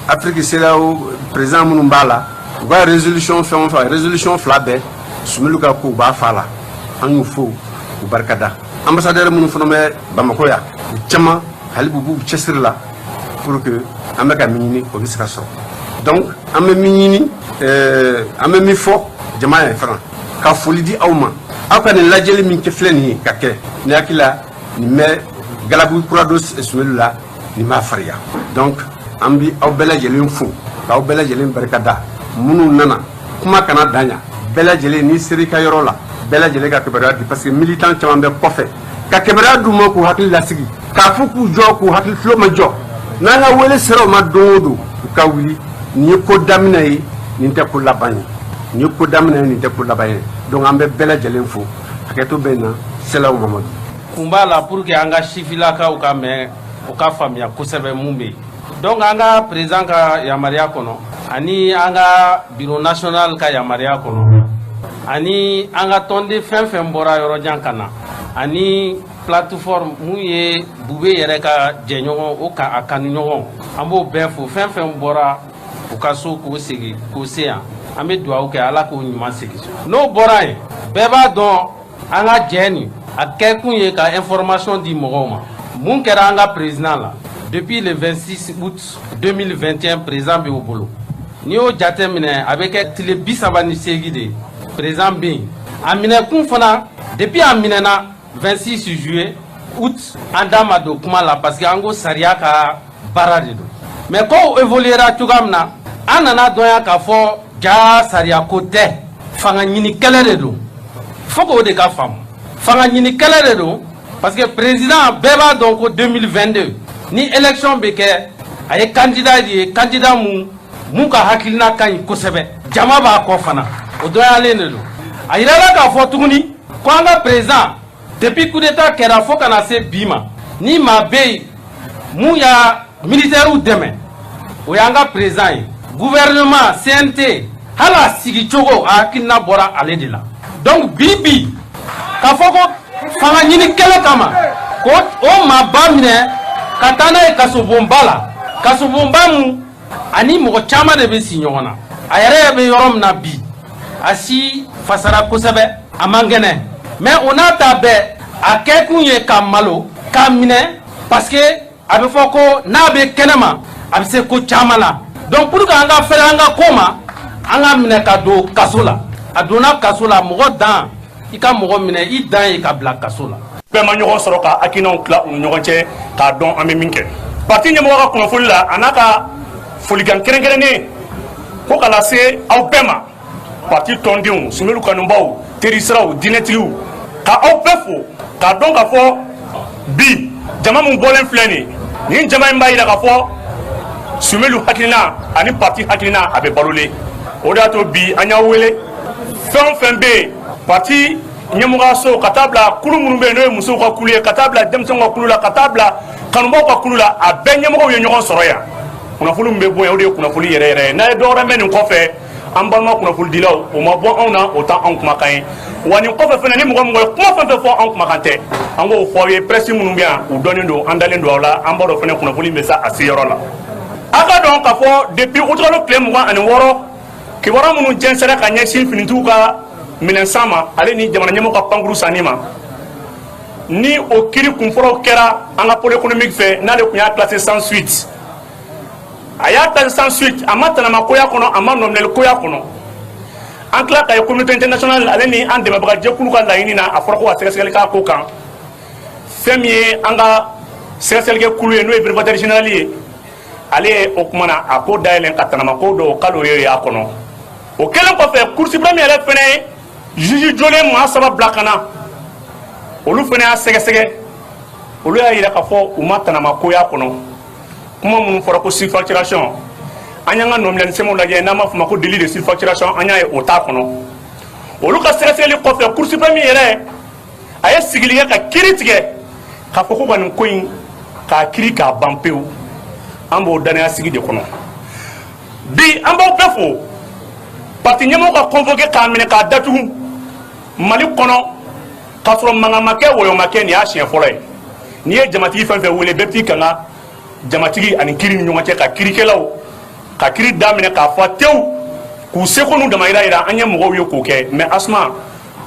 Afrique CEDEAO président minnu b'a la u ka résolution fɛn o fɛn résolution 2 bɛɛ Sumeli ka ko u b'a fa la an y'u fo u barikada ambassadeur minnu fana bɛ Bamako yan u caman hali bu b'u cɛsiri la pour que an bɛ ka min ɲini o bɛ se ka sɔrɔ donc an bɛ min ɲini an bɛ min fɔ jama ye fana ka foli di aw ma aw ka nin lajɛli min kɛ filɛ nin ye ka kɛ ne hakili la nin bɛ galabu kura dɔ Sumeli la nin b'a farinya donc an bɛ aw bɛɛ lajɛlen fo k'aw bɛɛ lajɛlen barikada minnu nana kuma kana daɲa bɛɛ lajɛlen n'i sera i ka yɔrɔ la bɛɛ lajɛlen ka kibaruya di parce que militant caman bɛ kɔfɛ ka kibaruya d'u ma k'u hakili lasigi k'a fɔ k'u jɔ k'u hakili tulo ma jɔ n'an ka wele sera o ma don o don u ka wuli nin ye ko daminɛ ye nin tɛ ko laban ye nin ye ko daminɛ ye nin tɛ ko laban ye donc an bɛ bɛɛ lajɛlen fo hakɛto bɛ na Selaw Mamadu kunba la pour que anga sifilakaw ka mɛn o ka faamuya kosɛbɛ mun bɛ yen. Donc an ka président ka yamaruya kɔnɔ ani an ka bureau national ka yamaruya kɔnɔ ani an ka tɔnden fɛn fɛn bɔra yɔrɔjan ka na ani plateforme mun ye Bube yɛrɛ ka jɛɲɔgɔn o ka a kanuɲɔgɔn an b'o bɛɛ fo fɛn fɛn bɔra u ka so k'o segin k'o se yan an bɛ dugawu kɛ Ala k'o ɲuman segin n'o bɔra yen bɛɛ b'a dɔn an ka jɛ nin a kɛ kun ye ka information di mɔgɔw ma mun kɛra an ka président la depuis le 26 août 2021 président bɛ o bolo n'i y'o jate minɛ a bɛ kɛ tile 38 de président bɛ yen a minɛ kun fana depuis a minɛna 26 juillet août an da ma don kuma la parce que an ko sariya ka baara de don mais ko évoluera cogoya min na an nana dɔnya k'a fɔ ja sariya ko tɛ fanga ɲini kɛlɛ de don fo k'o de ka faamu fanga ɲini kɛlɛ de don parce que président bɛɛ b'a dɔn ko 2022 ni élection bɛ kɛ a ye candidat de ye candidat mun ka hakilina ka ɲi kosɛbɛ jama b'a kɔ fana o dɔnyalen de don a yirala k'a fɔ tuguni ko an ka président depuis coup d'état kɛra fo kana se bi ma ni maa bɛ yen mun y'a militaires dɛmɛ o y'an ka président ye gouvernement CNT hali a sigi cogo a hakilina bɔra ale de la donc bi k'a fɔ ko fanga ɲini kɛlɛ kama ko o maaba minɛ ka taa n'a ye kasobonba la kasobonba mun ani mɔgɔ caman de bɛ si ɲɔgɔn na a yɛrɛ bɛ yɔrɔ min na bi a si fasara kosɛbɛ a man kɛnɛ mais o n'a ta bɛɛ a kɛ kun ye ka malo k'a minɛ parce que a bɛ fɔ ko n'a bɛ kɛnɛma a bɛ se ko caman la donc pour que an ka fɛrɛ an ka ko ma an ka minɛ ka don kaso la a donna kaso la mɔgɔ dan i ka mɔgɔ minɛ i dan ye ka bila kaso la. bɛɛ ma ɲɔgɔn sɔrɔ ka hakilinaw tila u ni ɲɔgɔn cɛ k'a dɔn an bɛ min kɛ parti ɲɛmɔgɔ ka kunnafoni la a n'a ka folikan kɛrɛnkɛrɛnnen ko ka lase aw bɛɛ ma parti tɔndenw Sunbelu kanubaw terisiraw diinɛtigiw ka aw bɛɛ fo k'a dɔn k'a fɔ bi jama min bɔlen filɛ nin jama in b'a yira k'a fɔ Sunbelu hakilina ani parti hakilina a bɛ balolen o de y'a to bi an y'aw wele fɛn o fɛn bɛ yen parti ɲɛmɔgɔso ka taa bila kulu minnu bɛ yen n'o ye musow ka kulu ye ka taa bila denmisɛnw ka kulu la ka taa bila kanubaw ka kulu la a bɛɛ ɲɛmɔgɔw ye ɲɔgɔn sɔrɔ yan kunnafoni min bɛ bɔ yan o de ye kunnafoni yɛrɛ yɛrɛ ye n'a ye dɔwɛrɛ mɛn nin kɔfɛ an balima kunnafonidilaw o ma bɔ anw na o t'anw kumakan ye wa nin kɔfɛ fana ni mɔgɔ ye kuma fɛn fɛn fɔ anw kumakan tɛ an k'o fɔ aw ye presse minnu bɛ yan u dɔnnen don an dalen don aw la an b'a dɔn fana kunnafoni bɛ se a se yɔrɔ la a ka dɔn k'a fɔ depuis outre tile 26 kibaruya minnu jɛnsɛra ka ɲɛsin finitigiw ka minɛnsan ma ale ni jamana ɲɛmɔgɔ ka pankuru sanni ma ni o kiiri kunfɔlɔw kɛra an ka pôle économique fɛ n'ale tun y'a classé sans suite a y'a classé sans suite a ma tanama koya kɔnɔ a ma nominel koya kɔnɔ an tila ka ye communauté internationale ale ni an dɛmɛbaga jɛkulu ka laɲini na a fɔra ko ka sɛgɛsɛgɛli k'a ko kan fɛn min ye an ka sɛgɛsɛgɛlikɛ kulu ye n'o ye vérificateur général ye ale ye o kuma na a ko dayɛlɛn ka tanama ko dɔw k'ale ye a kɔnɔ o kɛlen kɔfɛ cour suprême yɛrɛ fɛnɛ ye juge jɔlen maa saba bila ka na olu fɛnɛ y'a sɛgɛsɛgɛ olu y'a yira k'a fɔ u ma tanama koya kɔnɔ kuma minnu fɔra ko surfacturation an y'an ka nominalisɛnw lajɛ n'an b'a fɔ ma ko délit de surfacturation an y'a ye o t'a kɔnɔ olu ka sɛgɛsɛgɛli kɔfɛ cour suprême yɛrɛ a ye sigili kɛ ka kiiri tigɛ k'a fɔ ko ka nin ko in k'a kiiri k'a ban pewu an b'o danaya sigi de kɔnɔ bi an b'aw bɛɛ fo parti ɲɛmɔgɔ ka convoqué k'a minɛ k'a datugu mali kɔnɔ k'a sɔrɔ mankan ma kɛ wɔyɔ ma kɛ nin y'a siɲɛ fɔlɔ ye n'i ye jamatigi fɛn fɛn wele bɛɛ bɛ t'i kanga jamatigi ani kiiri ni ɲɔgɔn cɛ ka kiirikɛlaw ka kiiri daminɛ k'a fɔ tewu k'u seko n'u damayira yira an ye mɔgɔw ye k'o kɛ mais asuma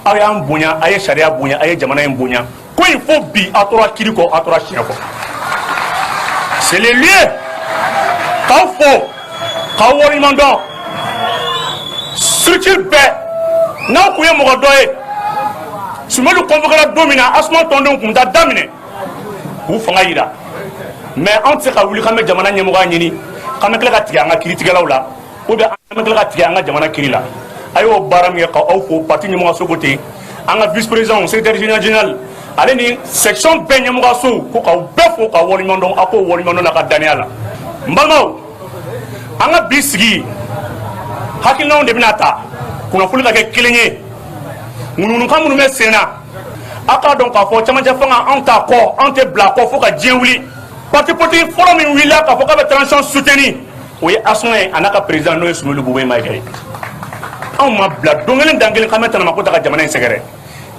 aw y'an bonya a ye sariya bonya a ye jamana in bonya ko in fo bi a tora kiiri kɔ a tora siɲɛ kɔ c'est le lieu k'aw fo k'aw waleɲuman dɔn structure bɛɛ n'aw kun ye mɔgɔ dɔ ye Sunbelu convoquera don min na Asuma tɔndenw kun t'a daminɛ k'u fanga yira mais anw tɛ se ka wuli k'an bɛ jamana ɲɛmɔgɔya ɲini k'an bɛ tila ka tigɛ an ka kiiritigɛlaw la ou bien an bɛ tila ka tigɛ an ka jamana kiiri la a y'o baara min kɛ k'aw fo parti ɲɛmɔgɔso ko ten an ka vice président secrétaire général ale ni section bɛɛ ɲɛmɔgɔso ko k'aw bɛɛ fo k'aw waleɲuman dɔn a k'o waleɲuman dɔn n'a ka daniya la n balimaw an ka bi sigi hakilinaw de bɛna ta kunnafoni ka kɛ kelen ye ŋununukan minnu bɛ sen na aka donc k'a fɔ cɛmancɛ fanga anw t'a kɔ anw tɛ bila kɔ fo ka diɲɛ wuli parti politique fɔlɔ min wulila k'a fɔ k'a bɛ transition soutenir o ye Asuma ye a n'a ka président n'o ye Sunuli Bube Mayiga ye anw ma bila don kelen dan kelen k'an bɛ Tanama ko ta ka jamana in sɛgɛrɛ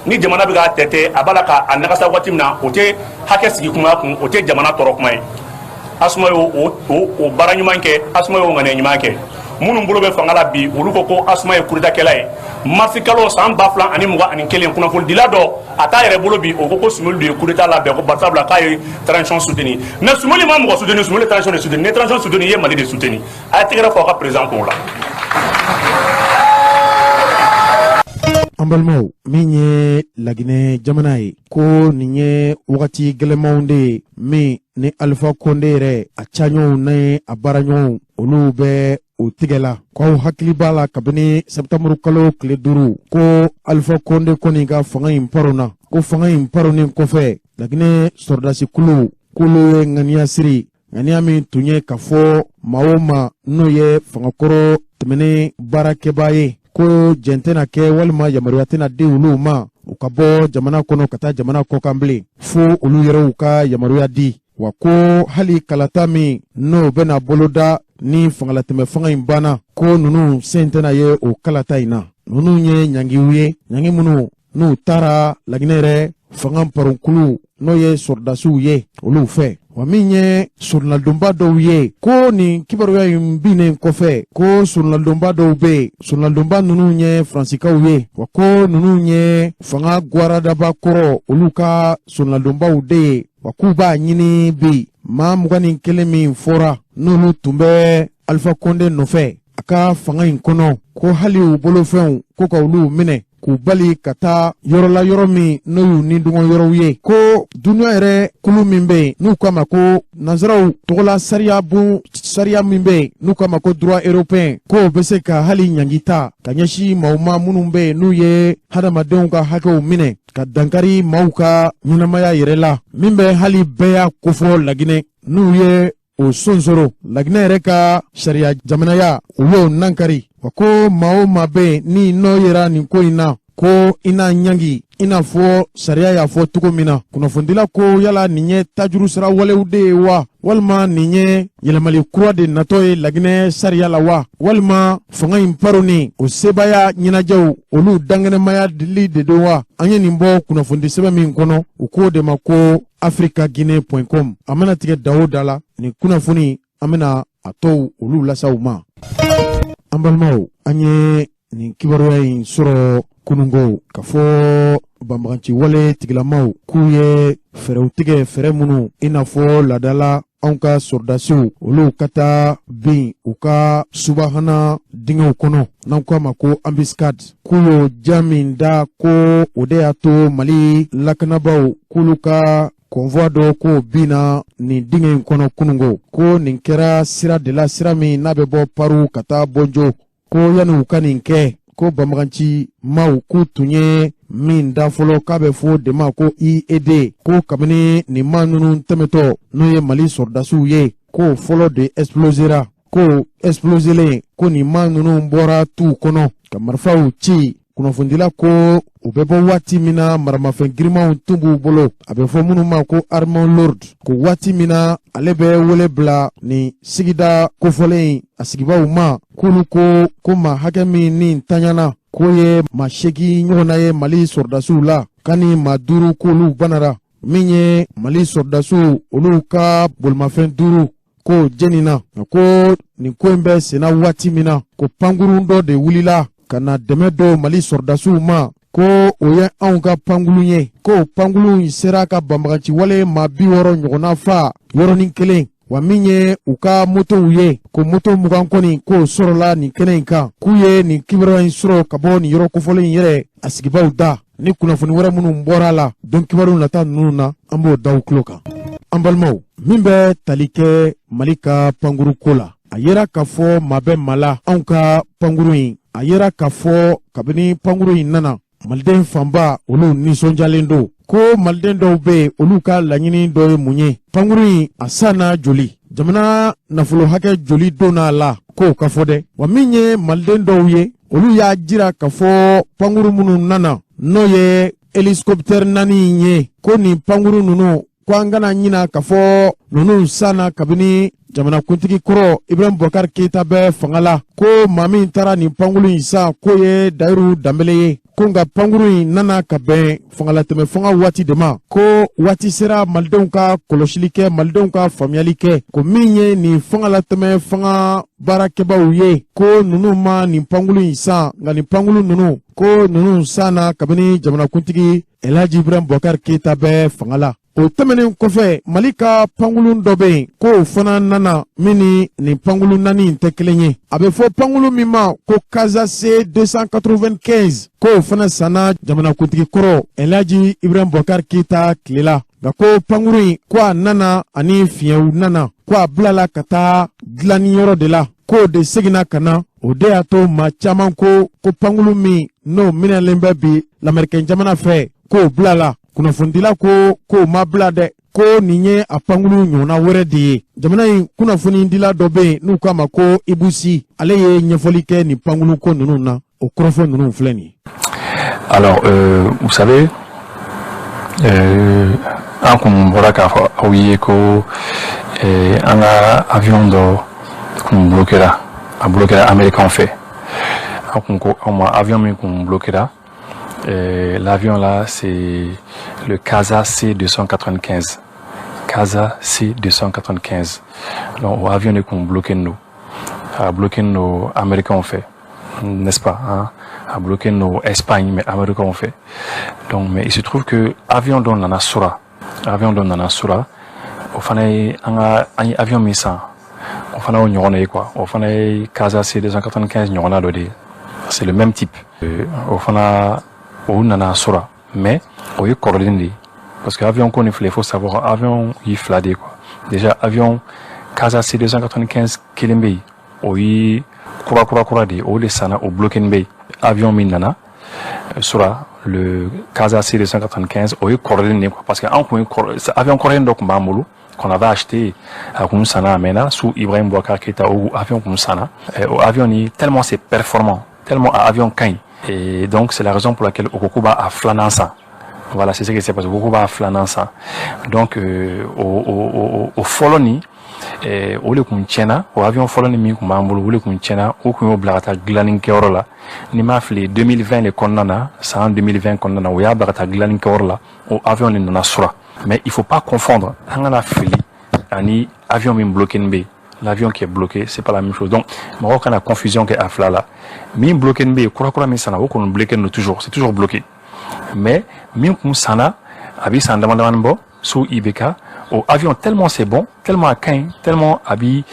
ni jamana bɛ k'a tɛtɛ a b'a la k'a nagasa waati min na o tɛ hakɛ sigi kuma kun o tɛ jamana tɔɔrɔ kuma ye Asuma y'o baara ɲuman kɛ Asuma y'o ŋaniya ɲuman kɛ minnu bolo bɛ fanga la bi olu ko Asuma ye coup d'état kɛla ye marisi kalo san 2021 kunnafonidila dɔ a t'a yɛrɛ bolo bi o ko Sunuli de ye coup d'état labɛn ko barisabula k'a ye transition soutenir mais Sunuli ma mɔgɔ soutenir Sunuli ye transition de soutenir ni transition soutenir i ye Mali de soutenir a ye tɛgɛrɛ fɔ a ka président kun la. an balimaw min ye Laginɛ jamana ye ko nin ye wagati gɛlɛnmanw de ye min ni Alpha Condé yɛrɛ a caɲɔgɔnw ni a baaraɲɔgɔnw olu bɛ o tigɛ la k'aw hakili b'a la kabini septembre kalo tile 5 ko Alpha Condé kɔni ka fanga in parona ko fanga in paronin kɔfɛ Laginɛ sɔrɔdasi kulu k'olu ye ŋaniya siri ŋaniya min tun ye ka fɔ maa o maa n'o ye fangakɔrɔ tɛmɛnen baarakɛbaa ye ko jɛn tɛna kɛ walima yamaruya tɛna di olu ma u ka bɔ jamana kɔnɔ ka taa jamana kɔkan bilen fo olu yɛrɛw ka yamaruya di wa ko hali kalata min n'o bɛna boloda ni fangalatɛmɛ fanga in banna ko nunu sen tɛna ye o kalata in na nunu ye ɲangiw ye ɲangi minnu n'u taara Laginɛ yɛrɛ fanga paronkulu n'o ye sɔrɔdasiw ye olu fɛ wa min ye surunaldonba dɔw ye ko nin kibaruya in binnen kɔfɛ ko surunaldonba dɔw bɛ yen surunaldonba ninnu ye Faransikaw ye wa ko ninnu ye fanga gwaradaba kɔrɔ olu ka surunaldonbaw de ye wa k'u b'a ɲini bi maa 21 min fɔra n'olu tun bɛ Alpha Condé nɔfɛ a ka fanga in kɔnɔ ko hali u bolofɛnw ko ka olu minɛ k'u bali ka taa yɔrɔ la yɔrɔ min n'o y'u ni dungɔ yɔrɔw ye ko duniya yɛrɛ kulu min bɛ yen n'u k'a ma ko nanzaraw tɔgɔla sariya min bɛ yen n'u k'a ma ko droit européen k'o bɛ se ka hali ɲangi ta ka ɲɛsin maaw ma minnu bɛ yen n'u ye hadamadenw ka hakɛw minɛ ka dankari maaw ka ɲɛnamaya yɛrɛ la min bɛ hali bɛɛ y'a kofɔ Laginɛ n'u ye o sonsoro Laginɛ yɛrɛ ka sariya jamanaya u y'o nankari wa ko maa o maa bɛ yen ni nɔ yera nin ko in na ko i n'a ɲangi i n'a fɔ sariya y'a fɔ cogo min na kunnafonidila ko yala nin ye tajuru sira walew de ye wa walima nin ye yɛlɛmali kura de natɔ ye Laginɛ sariya la wa walima fanga in paroni o sebaya ɲɛnajɛw olu dankɛnɛmaya dili de don wa an ye nin bɔ kunnafonidi sɛbɛn min kɔnɔ u k'o de ma ko africaguinee.com a mana tigɛ da o da la nin kunnafoni an bɛna a tɔw olu lasaw ma an balimaw an ye nin kibaruya in sɔrɔ kunungo ka fɔ banbagaci wale tigilamaw k'u ye fɛɛrɛw tigɛ fɛɛrɛ minnu i n'a fɔ laadala anw ka sɔrɔdasiw olu ka taa bin u ka subahana dingɛw kɔnɔ n'an k'a ma ko embuscade k'u y'o ja min da ko o de y'a to Mali lakanabaw k'olu ka convoi dɔ k'o binna nin dingɛ in kɔnɔ kunungo ko nin kɛra sira de la sira min n'a bɛ bɔ Paru ka taa Bɔnjo ko yanni u ka nin kɛ ko banbagaci maaw k'u tun ye min da fɔlɔ k'a bɛ fɔ de ma ko IED ko kabini nin maa ninnu tɛmɛtɔ n'o ye Mali sɔrɔdasiw ye ko fɔlɔ de explosera ko exploselen ko nin maa ninnu bɔra tu kɔnɔ ka marifaw ci kunnafonidila ko u bɛ bɔ waati min na maramafɛn girimanw tun b'u bolo a bɛ fɔ minnu ma ko armement lourd ko waati min na ale bɛ wele bila nin sigida kofɔlen a sigibaw ma k'olu ko maa hakɛ min ni tanyana k'o ye maa 8 ɲɔgɔnna ye Mali sɔrɔdasiw la k'ani maa 5 k'olu banara min ye Mali sɔrɔdasiw olu ka bolimafɛn 5 ko jenina ko nin ko in bɛ senna waati min na ko pankurun dɔ de wulila ka na dɛmɛ dɔ Mali sɔrɔdasiw ma ko o ye anw ka pankulu ye ko pankulu sera ka banbagaci wale maa 60 ɲɔgɔnna fa yɔrɔnin kelen wa min ye u ka motow ye ko moto 20 kɔni k'o sɔrɔla nin kɛnɛ in kan k'u ye nin kibaruya in sɔrɔ ka bɔ nin yɔrɔ kofɔlen in yɛrɛ a sigibaw da ni kunnafoni wɛrɛ minnu bɔra la don kibaruw nata ninnu na an b'o daw tulo kan an balimaw min bɛ tali kɛ Mali ka pankuru ko la a yera k'a fɔ maa bɛ maa la anw ka pankuru in a yera k'a fɔ kabini pankuru in nana maliden fanba olu nisɔndiyalen don ko maliden dɔw bɛ yen olu ka laɲini dɔ ye mun ye pankuru in a sanna joli jamana nafolo hakɛ joli donna la k'o ka fɔ dɛ wa min ye maliden dɔw ye olu y'a jira k'a fɔ pankuru minnu nana n'o ye hélicoptère nani ye ko ni panguru nunu ko an kana ɲina k'a fɔ nunu sana kabini jamana kuntigi kɔrɔ Ibrahim Boubacar Keita bɛ fanga la ko maa min taara nin pankuru in san ko ye Dayiru Danbele ye ko nka pankuru in nana ka bɛn fangalatɛmɛ fanga waati de ma ko waati sera malidenw ka kɔlɔsili kɛ malidenw ka faamuyali kɛ ko min ye nin fangalatɛmɛ fanga baarakɛbaw ye ko nunu ma nin pankuru in san nka nin pankuru nunu ko nunu sanna kabini jamana kuntigi Elhaji Ibrahim Boubacar Keita bɛ fanga la. O tɛmɛnen kɔfɛ Mali ka pankulu dɔ bɛ yen ko o fana nana min ni nin pankulu naani in tɛ kelen ye. A bɛ fɔ pankulu min ma ko Casa C 295 ko o fana sanna jamanakuntigi kɔrɔ Elhaji Ibrahim Boubacar Keita tile la. Nka ko pankulu in ko a nana ani fiɲɛw nana ko a bilala ka taa dilanni yɔrɔ de la ko o de seginna ka na. O de y'a to maa caman ko pankulu min n'o minɛlen bɛ bi lamɛrikɛn jamana fɛ ko o bilala. Kunnafonidila ko ma bila dɛ ko nin ye a pankulu ɲɔgɔnna wɛrɛ de ye. Jamana in kunnafonidila dɔ bɛ yen n'u k'a ma ko Ibusi ale ye ɲɛfɔli kɛ nin pankulu ko ninnu na o kɔrɔfɔ ninnu filɛ nin ye. Alors vous savez an kun bɔra k'a fɔ aw ye ko an ka avion dɔ kun bloquera a bloquera américain fɛ an kun ko aw ma avion min kun bloquera. L'avion là, c'est le Casa C 295. Casa C 295. Donc, l'avion est qu'on bloqué nous. A bloqué nos Américains ont fait. N'est-ce pas? Hein? A bloqué nos Espagnes, mais Américains ont fait. Donc, mais il se trouve que l'avion dont on a Sura. L'avion dont on a Sura. Au final, un avion missant. Au final, on y a quoi? Au final, Casa C 295, on a l'odé. C'est le même type. Au final, on nana sura mais on est coordonné parce que avion qu'on il faut savoir avion il fladé quoi déjà avion Casa C 295 Kilimbe on y kura de on les sana au bloqué nbe avion minana sura le Casa C 295 on est coordonné quoi parce que avion coréen donc mbamolo qu'on avait acheté à Kunsana Mena sous Ibrahim Boubacar Keita ou avion Kunsana avion est tellement c'est performant tellement avion kain. Et donc, c'est la raison pour laquelle Okukuba a flanansa. Voilà, c'est ce qui s'est passé. Okukuba a flanansa. Donc, au Foloni, au lieu qu'on tienne, au avion Foloni, mi kumambulu, au lieu qu'on tienne, au qu'on oblata glaning keorola. Ni mafli 2020 les konnana, ça en 2020 konnana, ou ya blata glaning keorola, au avion ni nonasura. Mais il faut pas confondre. Angana fili, ani avion mi bloqué nbe. L'avion qui est bloqué, c'est pas la même chose. Donc, Maroc a la confusion qui est à Flala. Mi bloqué nbe, kura mi sana, qu'on bloqué nous toujours, c'est toujours bloqué. Mais mi sana, abi sandamandamanbo, sous IBK, au avion tellement c'est bon, tellement à kain, tellement abi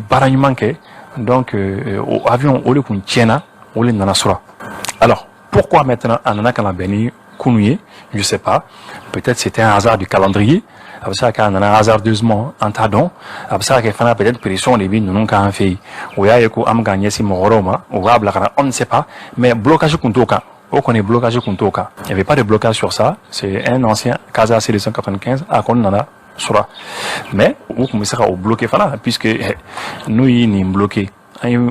baragnement que, donc au avion au lieu qu'on tienne, au lieu nanasura. Alors, pourquoi maintenant anana kana beni kunouye, je sais pas. Peut-être c'était un hasard du calendrier. Après ça, quand on a hasardeusement un tadon, après ça, qu'il fallait peut-être pression les bins, nous n'avons qu'un fait. Ou y a eu un gagné si moroma, ou on ne sait pas, mais blocage kuntoka. Ou qu'on est blocage kuntoka. Il n'y avait pas de blocage sur ça. C'est un ancien Casa C 295 à qu'on en a sur. Mais, ou qu'on sera au bloqué, puisque nous, il est bloqué.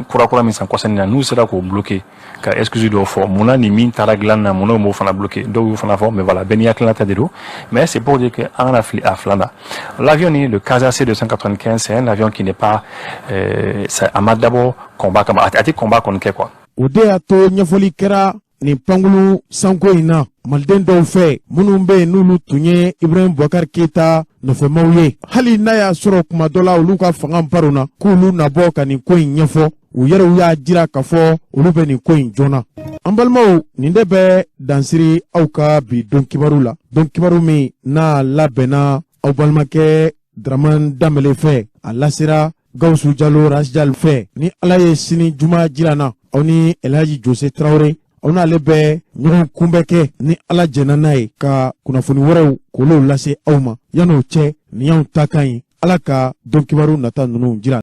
Kura mi san kwasani nous sera ko bloqué car excuse do fort mon ani min taraglan na mon mo fana bloqué do fana fort mais voilà benia klata dedo mais c'est pour dire que en à Flana l'avion le Casa C 295 c'est un avion qui n'est pas c'est un d'abord combat comme attaque combat qu'on quoi Odea to nyafoli kera ni pangulu sanko ina malden dɔw fɛ minnu bɛ n'olu tun ye Ibrahim Boubacar Keita nɔfɛmaw ye hali n'a y'a sɔrɔ kuma dɔ la olu ka fanga baro na k'olu nabɔ ka nin ko in ɲɛfɔ u yɛrɛw y'a jira k'a fɔ olu bɛ nin ko in joona an balimaw nin de bɛ dansiri aw ka bi don kibaru la don kibaru min n'a labɛnna aw balimakɛ Dramane Danbele fɛ a lasera Gawusu Jalo Rasjal fɛ ni Ala ye sini juma jiranna aw ni Elhaji Jose Traoré aw n'ale bɛ ɲɔgɔn kunbɛn kɛ ni Ala jɛnna n'a ye ka kunnafoni wɛrɛw k'olu lase aw ma yan'o cɛ nin y'anw ta kan ye Ala ka don kibaru nata ninnu jira